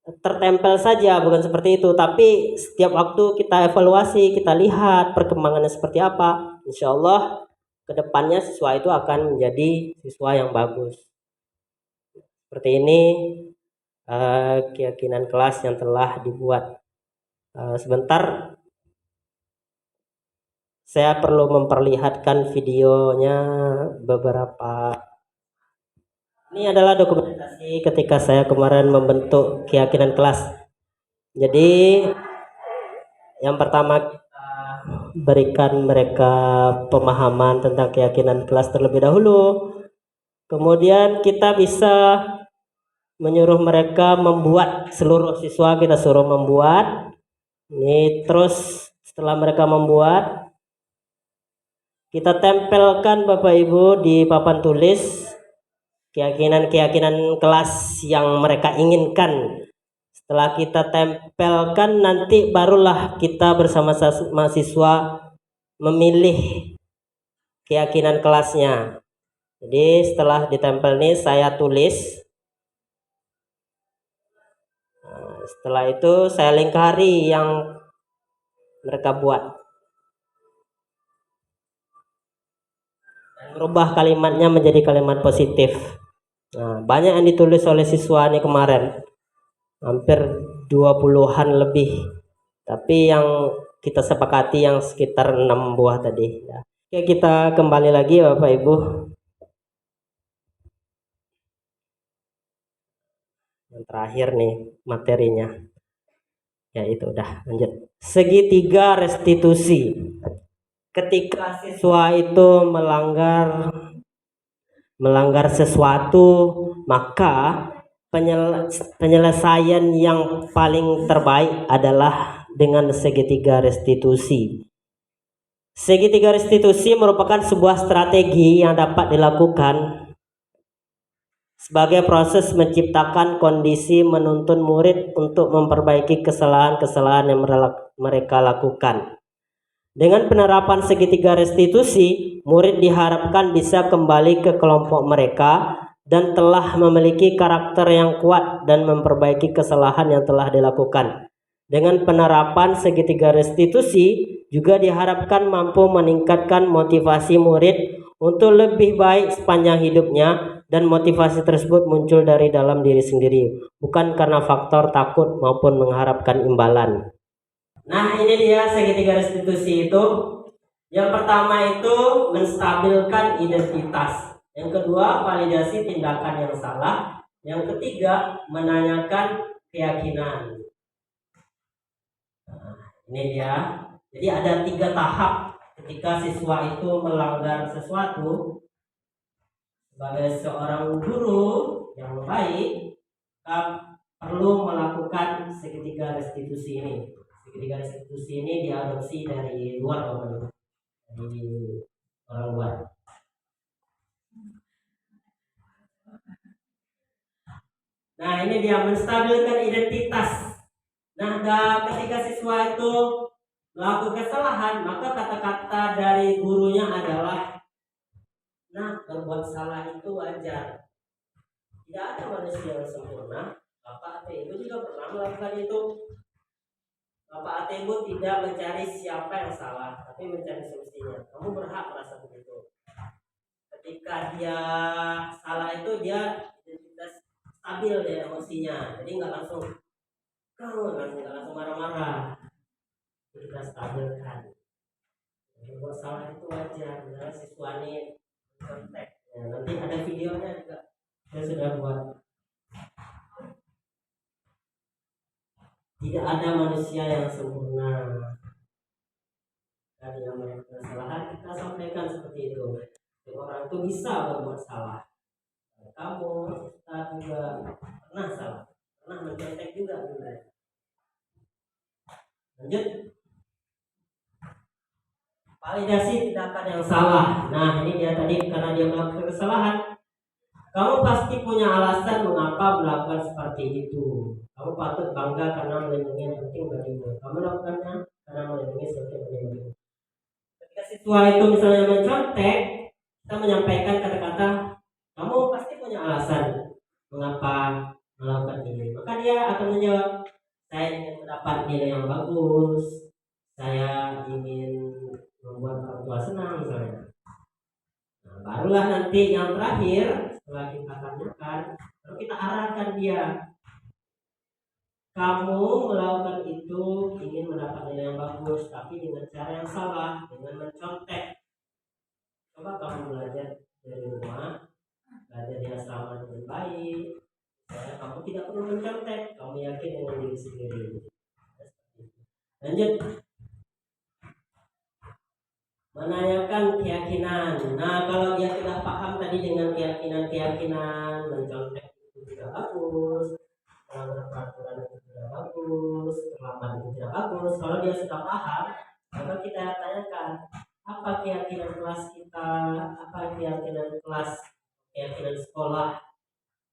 tertempel saja, bukan seperti itu, tapi setiap waktu kita evaluasi, kita lihat perkembangannya seperti apa. Insya Allah kedepannya siswa itu akan menjadi siswa yang bagus. Seperti ini keyakinan kelas yang telah dibuat. Sebentar, saya perlu memperlihatkan videonya beberapa. Ini adalah dokumentasi ketika saya kemarin membentuk keyakinan kelas. Jadi yang pertama kita berikan mereka pemahaman tentang keyakinan kelas terlebih dahulu. Kemudian kita bisa menyuruh mereka membuat, seluruh siswa kita suruh membuat. Ini terus setelah mereka membuat, kita tempelkan Bapak Ibu di papan tulis keyakinan-keyakinan kelas yang mereka inginkan. Setelah kita tempelkan, nanti barulah kita bersama mahasiswa memilih keyakinan kelasnya. Jadi setelah ditempel nih saya tulis. Setelah itu saya lingkari yang mereka buat dan merubah kalimatnya menjadi kalimat positif. Nah, banyak yang ditulis oleh siswa ini kemarin, hampir 20-an lebih, tapi yang kita sepakati yang sekitar 6 buah tadi ya. Oke, kita kembali lagi Bapak Ibu. Yang terakhir nih materinya, ya itu udah lanjut. Segitiga restitusi. Ketika siswa itu melanggar sesuatu, maka penyelesaian yang paling terbaik adalah dengan segitiga restitusi. Segitiga restitusi merupakan sebuah strategi yang dapat dilakukan sebagai proses menciptakan kondisi menuntun murid untuk memperbaiki kesalahan-kesalahan yang mereka lakukan. Dengan penerapan segitiga restitusi, murid diharapkan bisa kembali ke kelompok mereka dan telah memiliki karakter yang kuat dan memperbaiki kesalahan yang telah dilakukan. Dengan penerapan segitiga restitusi, juga diharapkan mampu meningkatkan motivasi murid untuk lebih baik sepanjang hidupnya, dan motivasi tersebut muncul dari dalam diri sendiri, bukan karena faktor takut maupun mengharapkan imbalan. Nah, ini dia segitiga restitusi itu. Yang pertama itu menstabilkan identitas. Yang kedua, validasi tindakan yang salah. Yang ketiga, menanyakan keyakinan. Nah, ini dia. Jadi ada 3 tahap ketika siswa itu melanggar sesuatu. Sebagai seorang guru yang baik, kita perlu melakukan segitiga restitusi ini. Segitiga restitusi ini diadopsi dari luar, dari orang luar. Nah, ini dia menstabilkan identitas. Nah, ketika siswa itu melakukan kesalahan, maka kata-kata dari gurunya adalah, nah, berbuat salah itu wajar. Tidak ada manusia yang sempurna. Bapak atau ibu juga pernah melakukan itu. Bapak atau ibu tidak mencari siapa yang salah, tapi mencari solusinya. Kamu berhak merasa begitu. Ketika dia salah itu dia identitas stabil dia emosinya, jadi nggak langsung marah-marah. Kita stabilkan. Jadi buat salah itu wajar. Misalnya siswa ini kontak. Ya, nanti ada videonya juga. Saya sudah buat. Tidak ada manusia yang sempurna. Dari yang melakukan kesalahan kita sampaikan seperti itu. Jadi orang itu bisa berbuat salah. Kamu, kita juga pernah salah, pernah mencontek juga benar. Lanjut. Validasi tindakan yang salah. Nah, ini dia tadi karena dia melakukan kesalahan. Kamu pasti punya alasan mengapa melakukan seperti itu. Kamu patut bangga karena melindungi yang penting bagimu. Kamu lakukannya karena melindungi sesuatu yang penting bagimu. Ketika siswa itu misalnya mencontek, kita menyampaikan kata-kata, kamu pasti punya alasan mengapa melakukan ini. Maka dia akan menjawab, saya ingin mendapat nilai yang bagus, saya ingin membuat orang tua senang misalnya. Nah, barulah nanti yang terakhir setelah kita tanyakan, lalu kita arahkan dia. Kamu melakukan itu ingin mendapat nilai yang bagus, tapi dengan cara yang salah, dengan mencontek. Coba kamu belajar dari rumah, belajar di asrama dengan baik. Kamu tidak perlu mencontek, kamu yakin dengan diri sendiri. Lanjut. Menanyakan keyakinan. Nah, kalau dia tidak paham tadi dengan keyakinan mencontek itu tidak bagus, melanggar peraturan itu tidak bagus, terlambat itu tidak bagus. Kalau dia sudah paham, maka kita tanyakan apa keyakinan kelas kita, apa keyakinan kelas, keyakinan sekolah,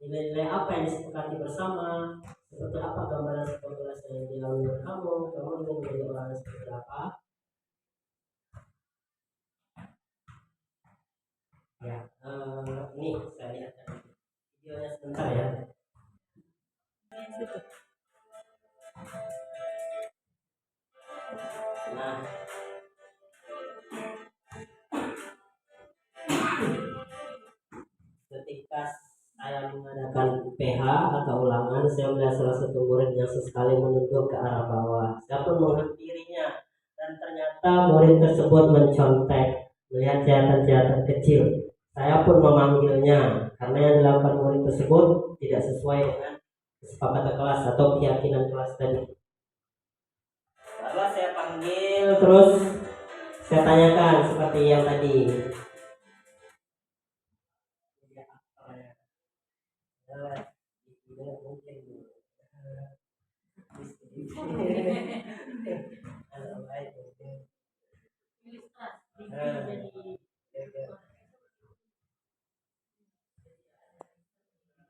nilai-nilai apa yang disepakati bersama, seperti apa gambaran sekolah kelas yang dilalui kamu ingin menjadi orang yang seperti apa. Ya, ini saya lihat videonya sebentar ya. Nah, ketika saya mengadakan PH atau ulangan, saya melihat salah satu murid yang sesekali menunduk ke arah bawah. Saya pun menghampirinya dan ternyata murid tersebut mencontek, melihat catatan kecil. Saya pun memanggilnya karena yang dilakukan murid tersebut tidak sesuai dengan kesepakatan kelas atau keyakinan kelas tadi. Lalu saya panggil, terus saya tanyakan seperti yang tadi.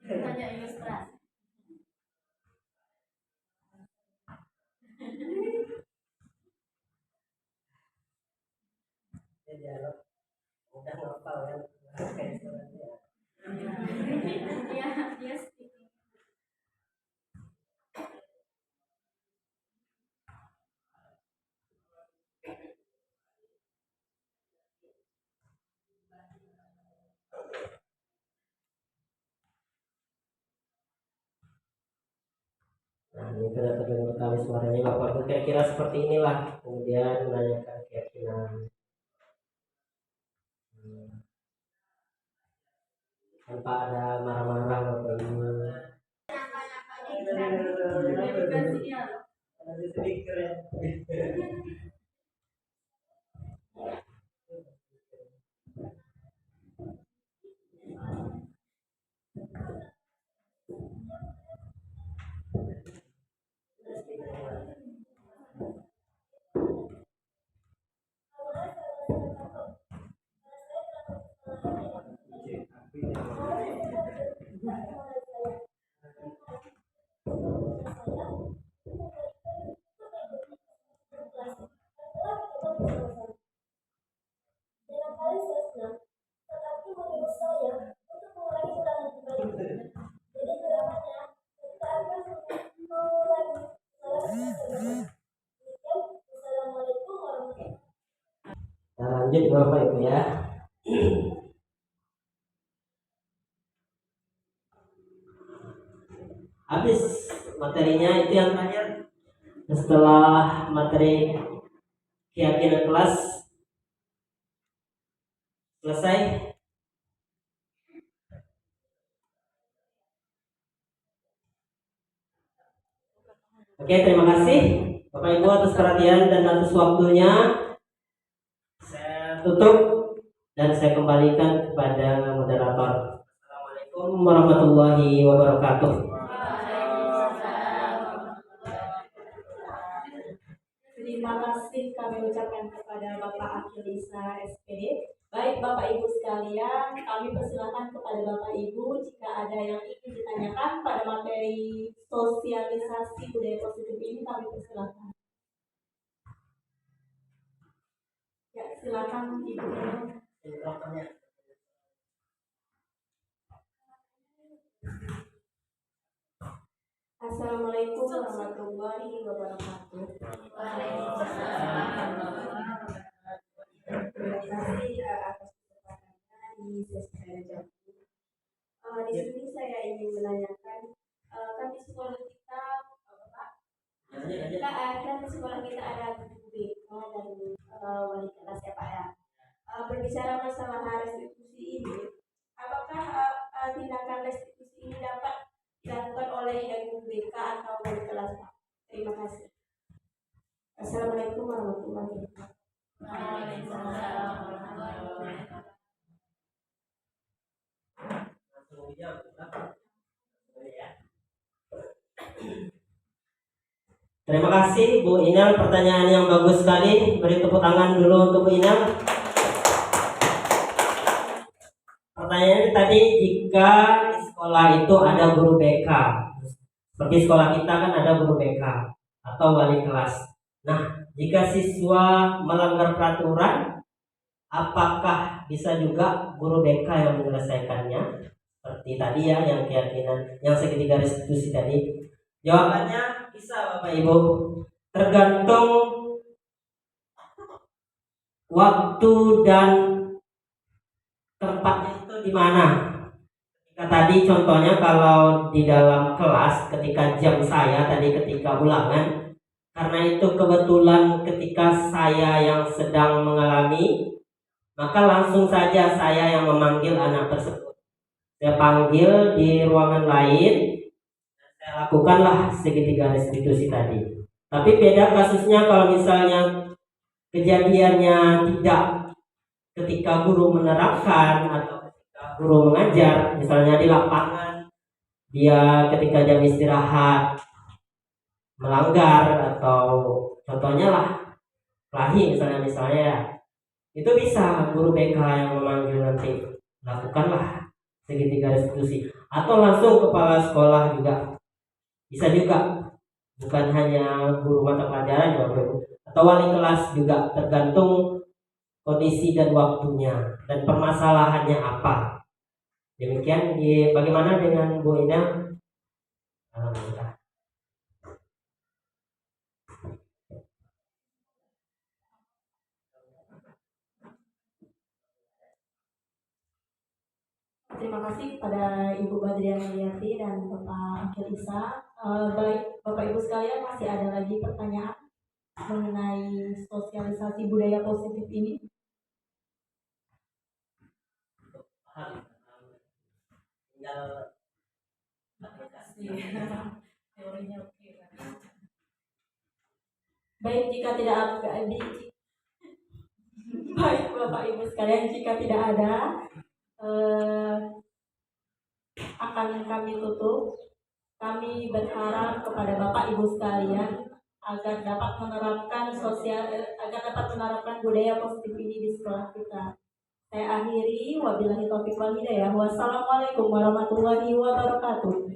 Hanya ilustrasi. Udah ngapal kan? Dia speaking. Nah, ini sudah terdengar kali suaranya Bapak pun kira-kira seperti inilah. Kemudian menanyakan keyakinan. Tanpa ada marah-marah Bapak Ibu. Ada speaker ya. Bapak Ibu ya. Habis materinya itu yang terakhir. Setelah materi keyakinan kelas selesai. Oke, terima kasih Bapak Ibu atas perhatian dan atas waktunya. Saya tutup dan saya kembalikan kepada moderator. Assalamualaikum warahmatullahi wabarakatuh. Terima kasih kami ucapkan kepada Bapak Akilisa SPD. Baik Bapak Ibu sekalian, kami persilakan kepada Bapak Ibu jika ada yang ingin ditanyakan pada materi sosialisasi budaya positif ini, kami persilakan. Ya, silakan Ibu. Assalamualaikum warahmatullahi wabarakatuh. Terima kasih atas kesempatannya di sesi saya jawab. Di sini saya ingin menanyakan, kan di sekolah kita, kan di sekolah kita ada guru BK dan wali kelas ya Pak ya. Berbicara masalah restitusi ini, apakah tindakan restitusi ini dapat dilakukan oleh guru BK atau wali kelas Pak? Terima kasih. Assalamualaikum warahmatullahi wabarakatuh. Terima kasih Bu Inal, pertanyaan yang bagus sekali. Beri tepuk tangan dulu untuk Bu Inal. Pertanyaannya tadi, jika di sekolah itu ada guru BK, seperti sekolah kita kan ada guru BK atau wali kelas. Nah, jika siswa melanggar peraturan, apakah bisa juga guru BK yang menyelesaikannya? Seperti tadi ya, yang keyakinan, yang segitiga restitusi tadi. Jawabannya bisa Bapak Ibu, tergantung waktu dan tempatnya itu di mana. Ketika tadi contohnya kalau di dalam kelas ketika jam saya tadi ketika ulangan, karena itu kebetulan ketika saya yang sedang mengalami, maka langsung saja saya yang memanggil anak tersebut. Saya panggil di ruangan lain, saya lakukanlah segitiga restitusi tadi. Tapi beda kasusnya kalau misalnya kejadiannya tidak ketika guru menerapkan atau ketika guru mengajar, misalnya di lapangan, dia ketika jam istirahat melanggar atau contohnya lah kelahi misalnya ya, itu bisa guru BK yang memanggil nanti, lakukanlah segitiga restitusi, atau langsung kepala sekolah juga bisa juga, bukan hanya guru mata pelajaran atau wali kelas juga, tergantung kondisi dan waktunya dan permasalahannya apa. Demikian. Bagaimana dengan Bu Ina? Alhamdulillah. Terima kasih kepada Ibu Badriah Mediati dan Bapak Akilisa. Baik Bapak Ibu sekalian, masih ada lagi pertanyaan mengenai sosialisasi budaya positif ini? Baik, jika tidak baik Bapak Ibu sekalian, jika tidak ada, akan kami tutup. Kami berharap kepada Bapak Ibu sekalian agar dapat menerapkan budaya positif ini di sekolah kita. Saya akhiri, wabillahi taufiq wal hidayah. Wassalamualaikum warahmatullahi wabarakatuh.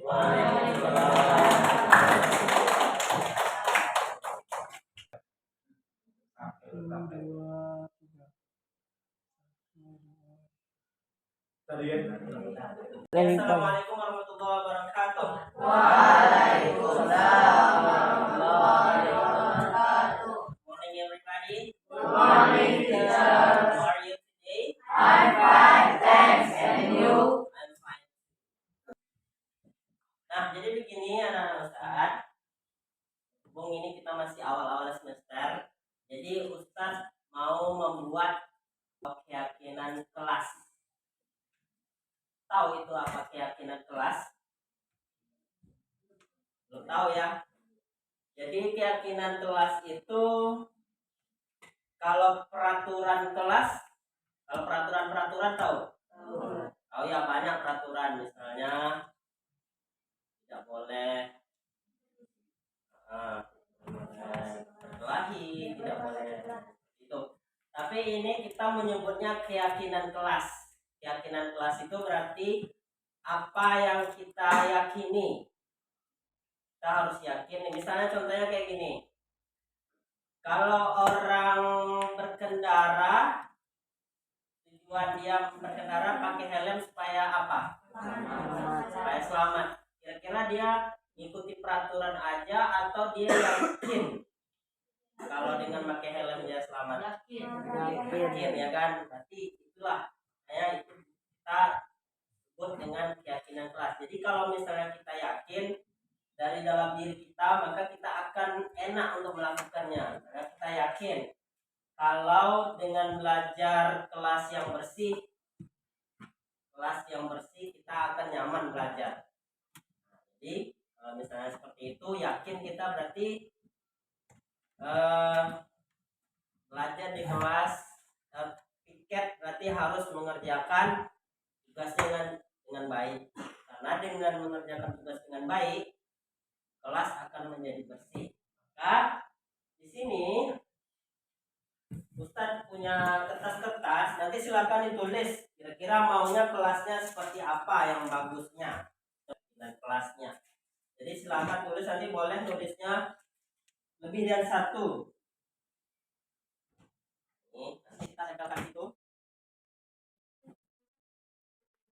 Assalamualaikum warahmatullahi wabarakatuh. Waalaikumsalam warahmatullahi wabarakatuh. Morning everybody. Good morning, teacher. How are you? I'm fine, thanks. And you? I'm fine. Nah, jadi begini anak-anak Ustadz. Bung ini kita masih awal-awal semester. Jadi Ustadz mau membuat keyakinan kelas. Tahu itu apa keyakinan kelas? Belum tahu ya? Jadi keyakinan kelas itu kalau peraturan kelas, kalau peraturan tahu? Tahu ya, banyak peraturan, misalnya tidak boleh berkelahi, tidak boleh itu. Tapi ini kita menyebutnya keyakinan kelas. Keyakinan kelas itu berarti apa yang kita yakini. Kita harus yakin. Misalnya contohnya kayak gini. Kalau orang berkendara, tujuan dia berkendara pakai helm supaya apa? Supaya selamat. Kira-kira dia ngikuti peraturan aja atau dia yakin kalau dengan pakai helm dia selamat? Yakin ya kan? Berarti itulah saya itu kita sebut dengan keyakinan kelas. Jadi kalau misalnya kita yakin dari dalam diri kita, maka kita akan enak untuk melakukannya. Karena kita yakin kalau dengan belajar kelas yang bersih kita akan nyaman belajar. Jadi kalau misalnya seperti itu, yakin kita berarti belajar di kelas, piket berarti harus mengerjakan tugasnya dengan baik. Karena dengan mengerjakan tugas dengan baik, kelas akan menjadi bersih. Maka di sini Ustadz punya kertas-kertas, nanti silakan ditulis kira-kira maunya kelasnya seperti apa yang bagusnya dan kelasnya. Jadi silakan tulis, nanti boleh tulisnya lebih dari satu. Ini nanti kita tempelkan itu.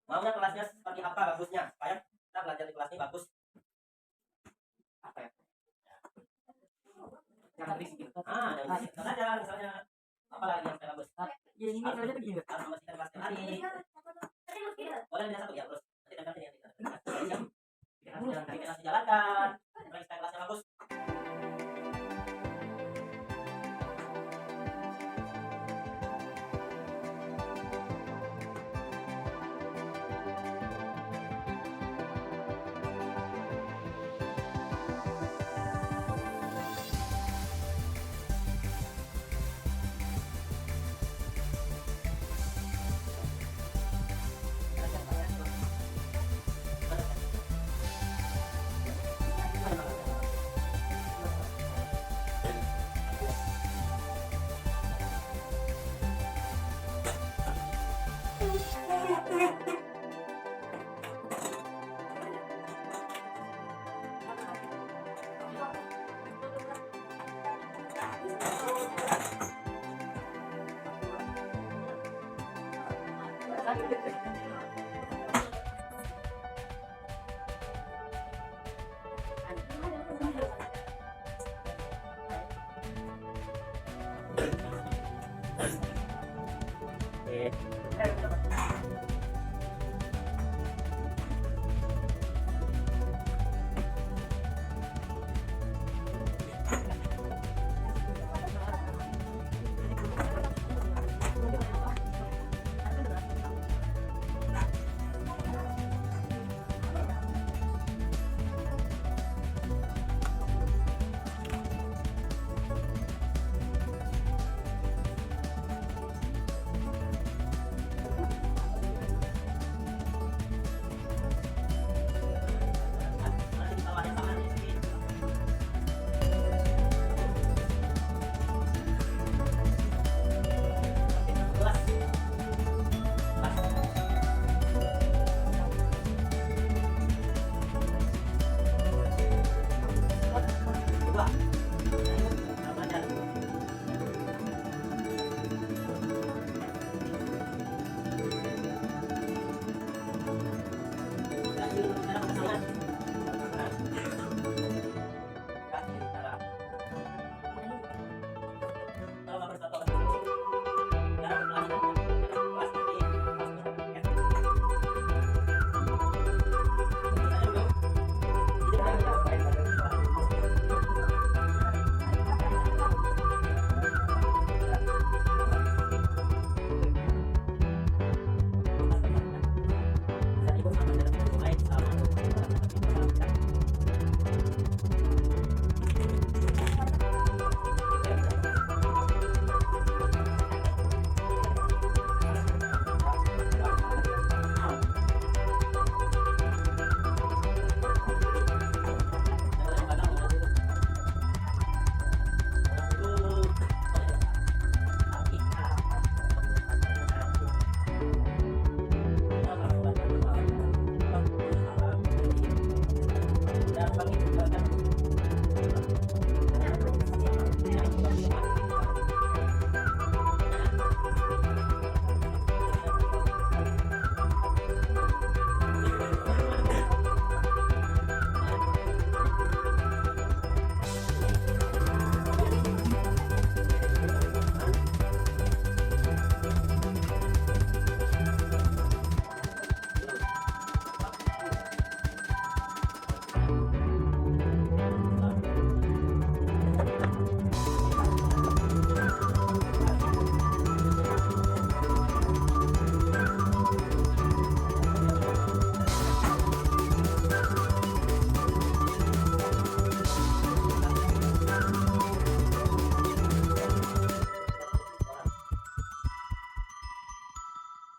Maunya kelasnya seperti apa bagusnya supaya kita belajar di kelas ini bagus. Apa ya? Jangan berisik. Jangan berisik. Aja misalnya apa lagi yang bagus? Ya ini aja begini. Harus membersihkan kelas tiap hari. Boleh dari satu ya, terus nanti tempelkan ini. Jangan kelas dijalankan. Supaya kelasnya bagus.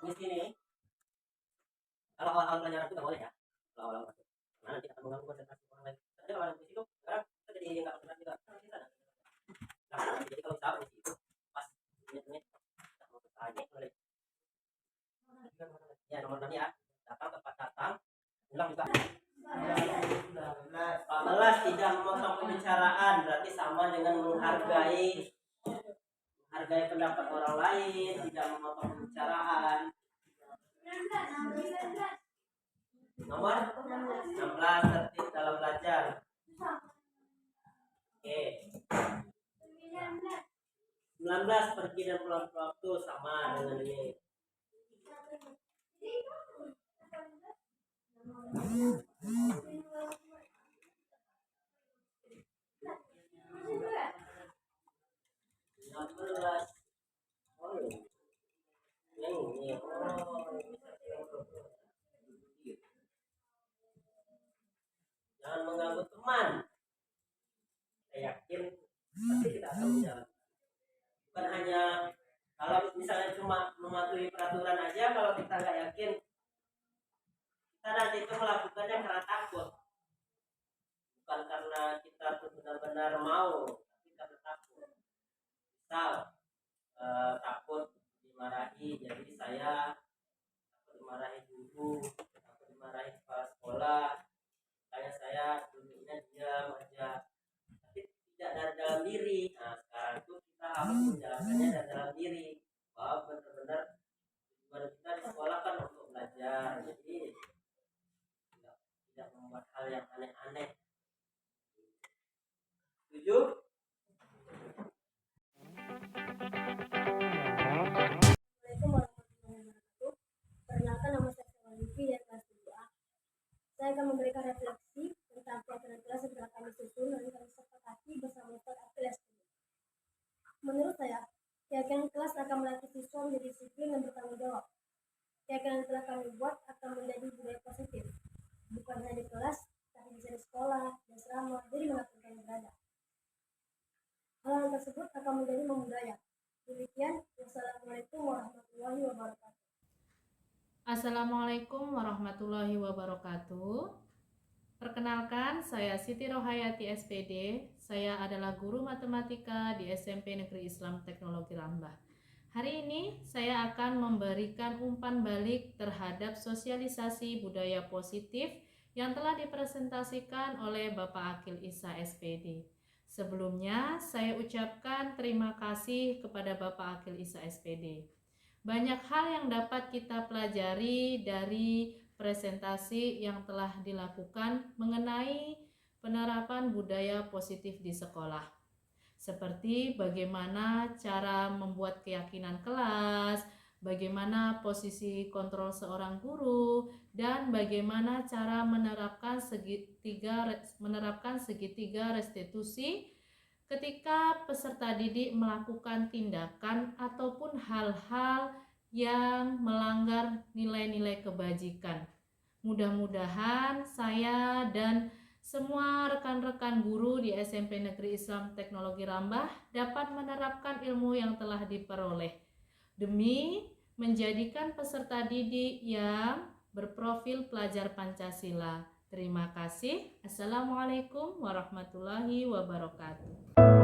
di sini kalau awal-awal pelajaran itu nggak boleh ya, kalau awal-awal masuk karena nanti akan mengganggu konsentrasi orang lain. Tapi kalau di situ sekarang kita jadi nggak konsentrasi juga. Nah, jadi kalau kita di situ pas menit-menit kita mau bertanya boleh. Ya nomor tadi ya, datang tepat datang, ulang juga. 14 tidak memotong pembicaraan berarti sama dengan menghargai pendapat orang lain, tidak memotong pembicaraan. Nomor 16 tertib dalam belajar. Oke. 19 pergi dan pulang waktu sama dengan ini. Jangan mengganggu teman. Saya yakin pasti kita akan menjalankan. Bukan hanya kalau misalnya cuma mematuhi peraturan aja, kalau kita nggak yakin, kita nanti itu melakukannya karena takut, bukan karena kita tuh benar-benar mau, tapi karena takut. Misal takut dimarahi, jadi saya takut dimarahi guru, takut dimarahi kepala sekolah, makanya saya duduknya diam aja, tapi tidak dari dalam diri. Nah sekarang itu kita harus menjalankannya dari dalam diri, bahwa benar-benar tujuan kita di sekolah kan untuk belajar, jadi tidak membuat hal yang aneh-aneh. Setuju? Assalamualaikum warahmatullahi wabarakatuh. Perkenalkan, nama saya Sawalifi dari kelas 7A. Saya akan memberikan refleksi tentang keyakinan kelas yang telah kami susun dan kami sepakati bersama Ustaz Akil SPD. Menurut saya, keyakinan kelas akan melatih siswa menjadi disiplin dan bertanggung jawab. Keyakinan telah kami buat akan menjadi budaya positif, bukan hanya di kelas, tapi bisa di sekolah, di asrama, jadi dimanapun kami berada. Hal tersebut akan menjadi membudaya. Demikian, wassalamualaikum warahmatullahi wabarakatuh. Assalamualaikum warahmatullahi wabarakatuh. Perkenalkan, saya Siti Rohayati SPD. Saya adalah guru matematika di SMP Negeri Islam Teknologi Rambah. Hari ini saya akan memberikan umpan balik terhadap sosialisasi budaya positif yang telah dipresentasikan oleh Bapak Akil Isa SPD. Sebelumnya, saya ucapkan terima kasih kepada Bapak Akil Isa SPD. Banyak hal yang dapat kita pelajari dari presentasi yang telah dilakukan mengenai penerapan budaya positif di sekolah. Seperti bagaimana cara membuat keyakinan kelas, bagaimana posisi kontrol seorang guru, dan bagaimana cara menerapkan segitiga restitusi ketika peserta didik melakukan tindakan ataupun hal-hal yang melanggar nilai-nilai kebajikan. Mudah-mudahan saya dan semua rekan-rekan guru di SMP Negeri Islam Teknologi Rambah dapat menerapkan ilmu yang telah diperoleh demi menjadikan peserta didik yang berprofil pelajar Pancasila. Terima kasih. Assalamualaikum warahmatullahi wabarakatuh.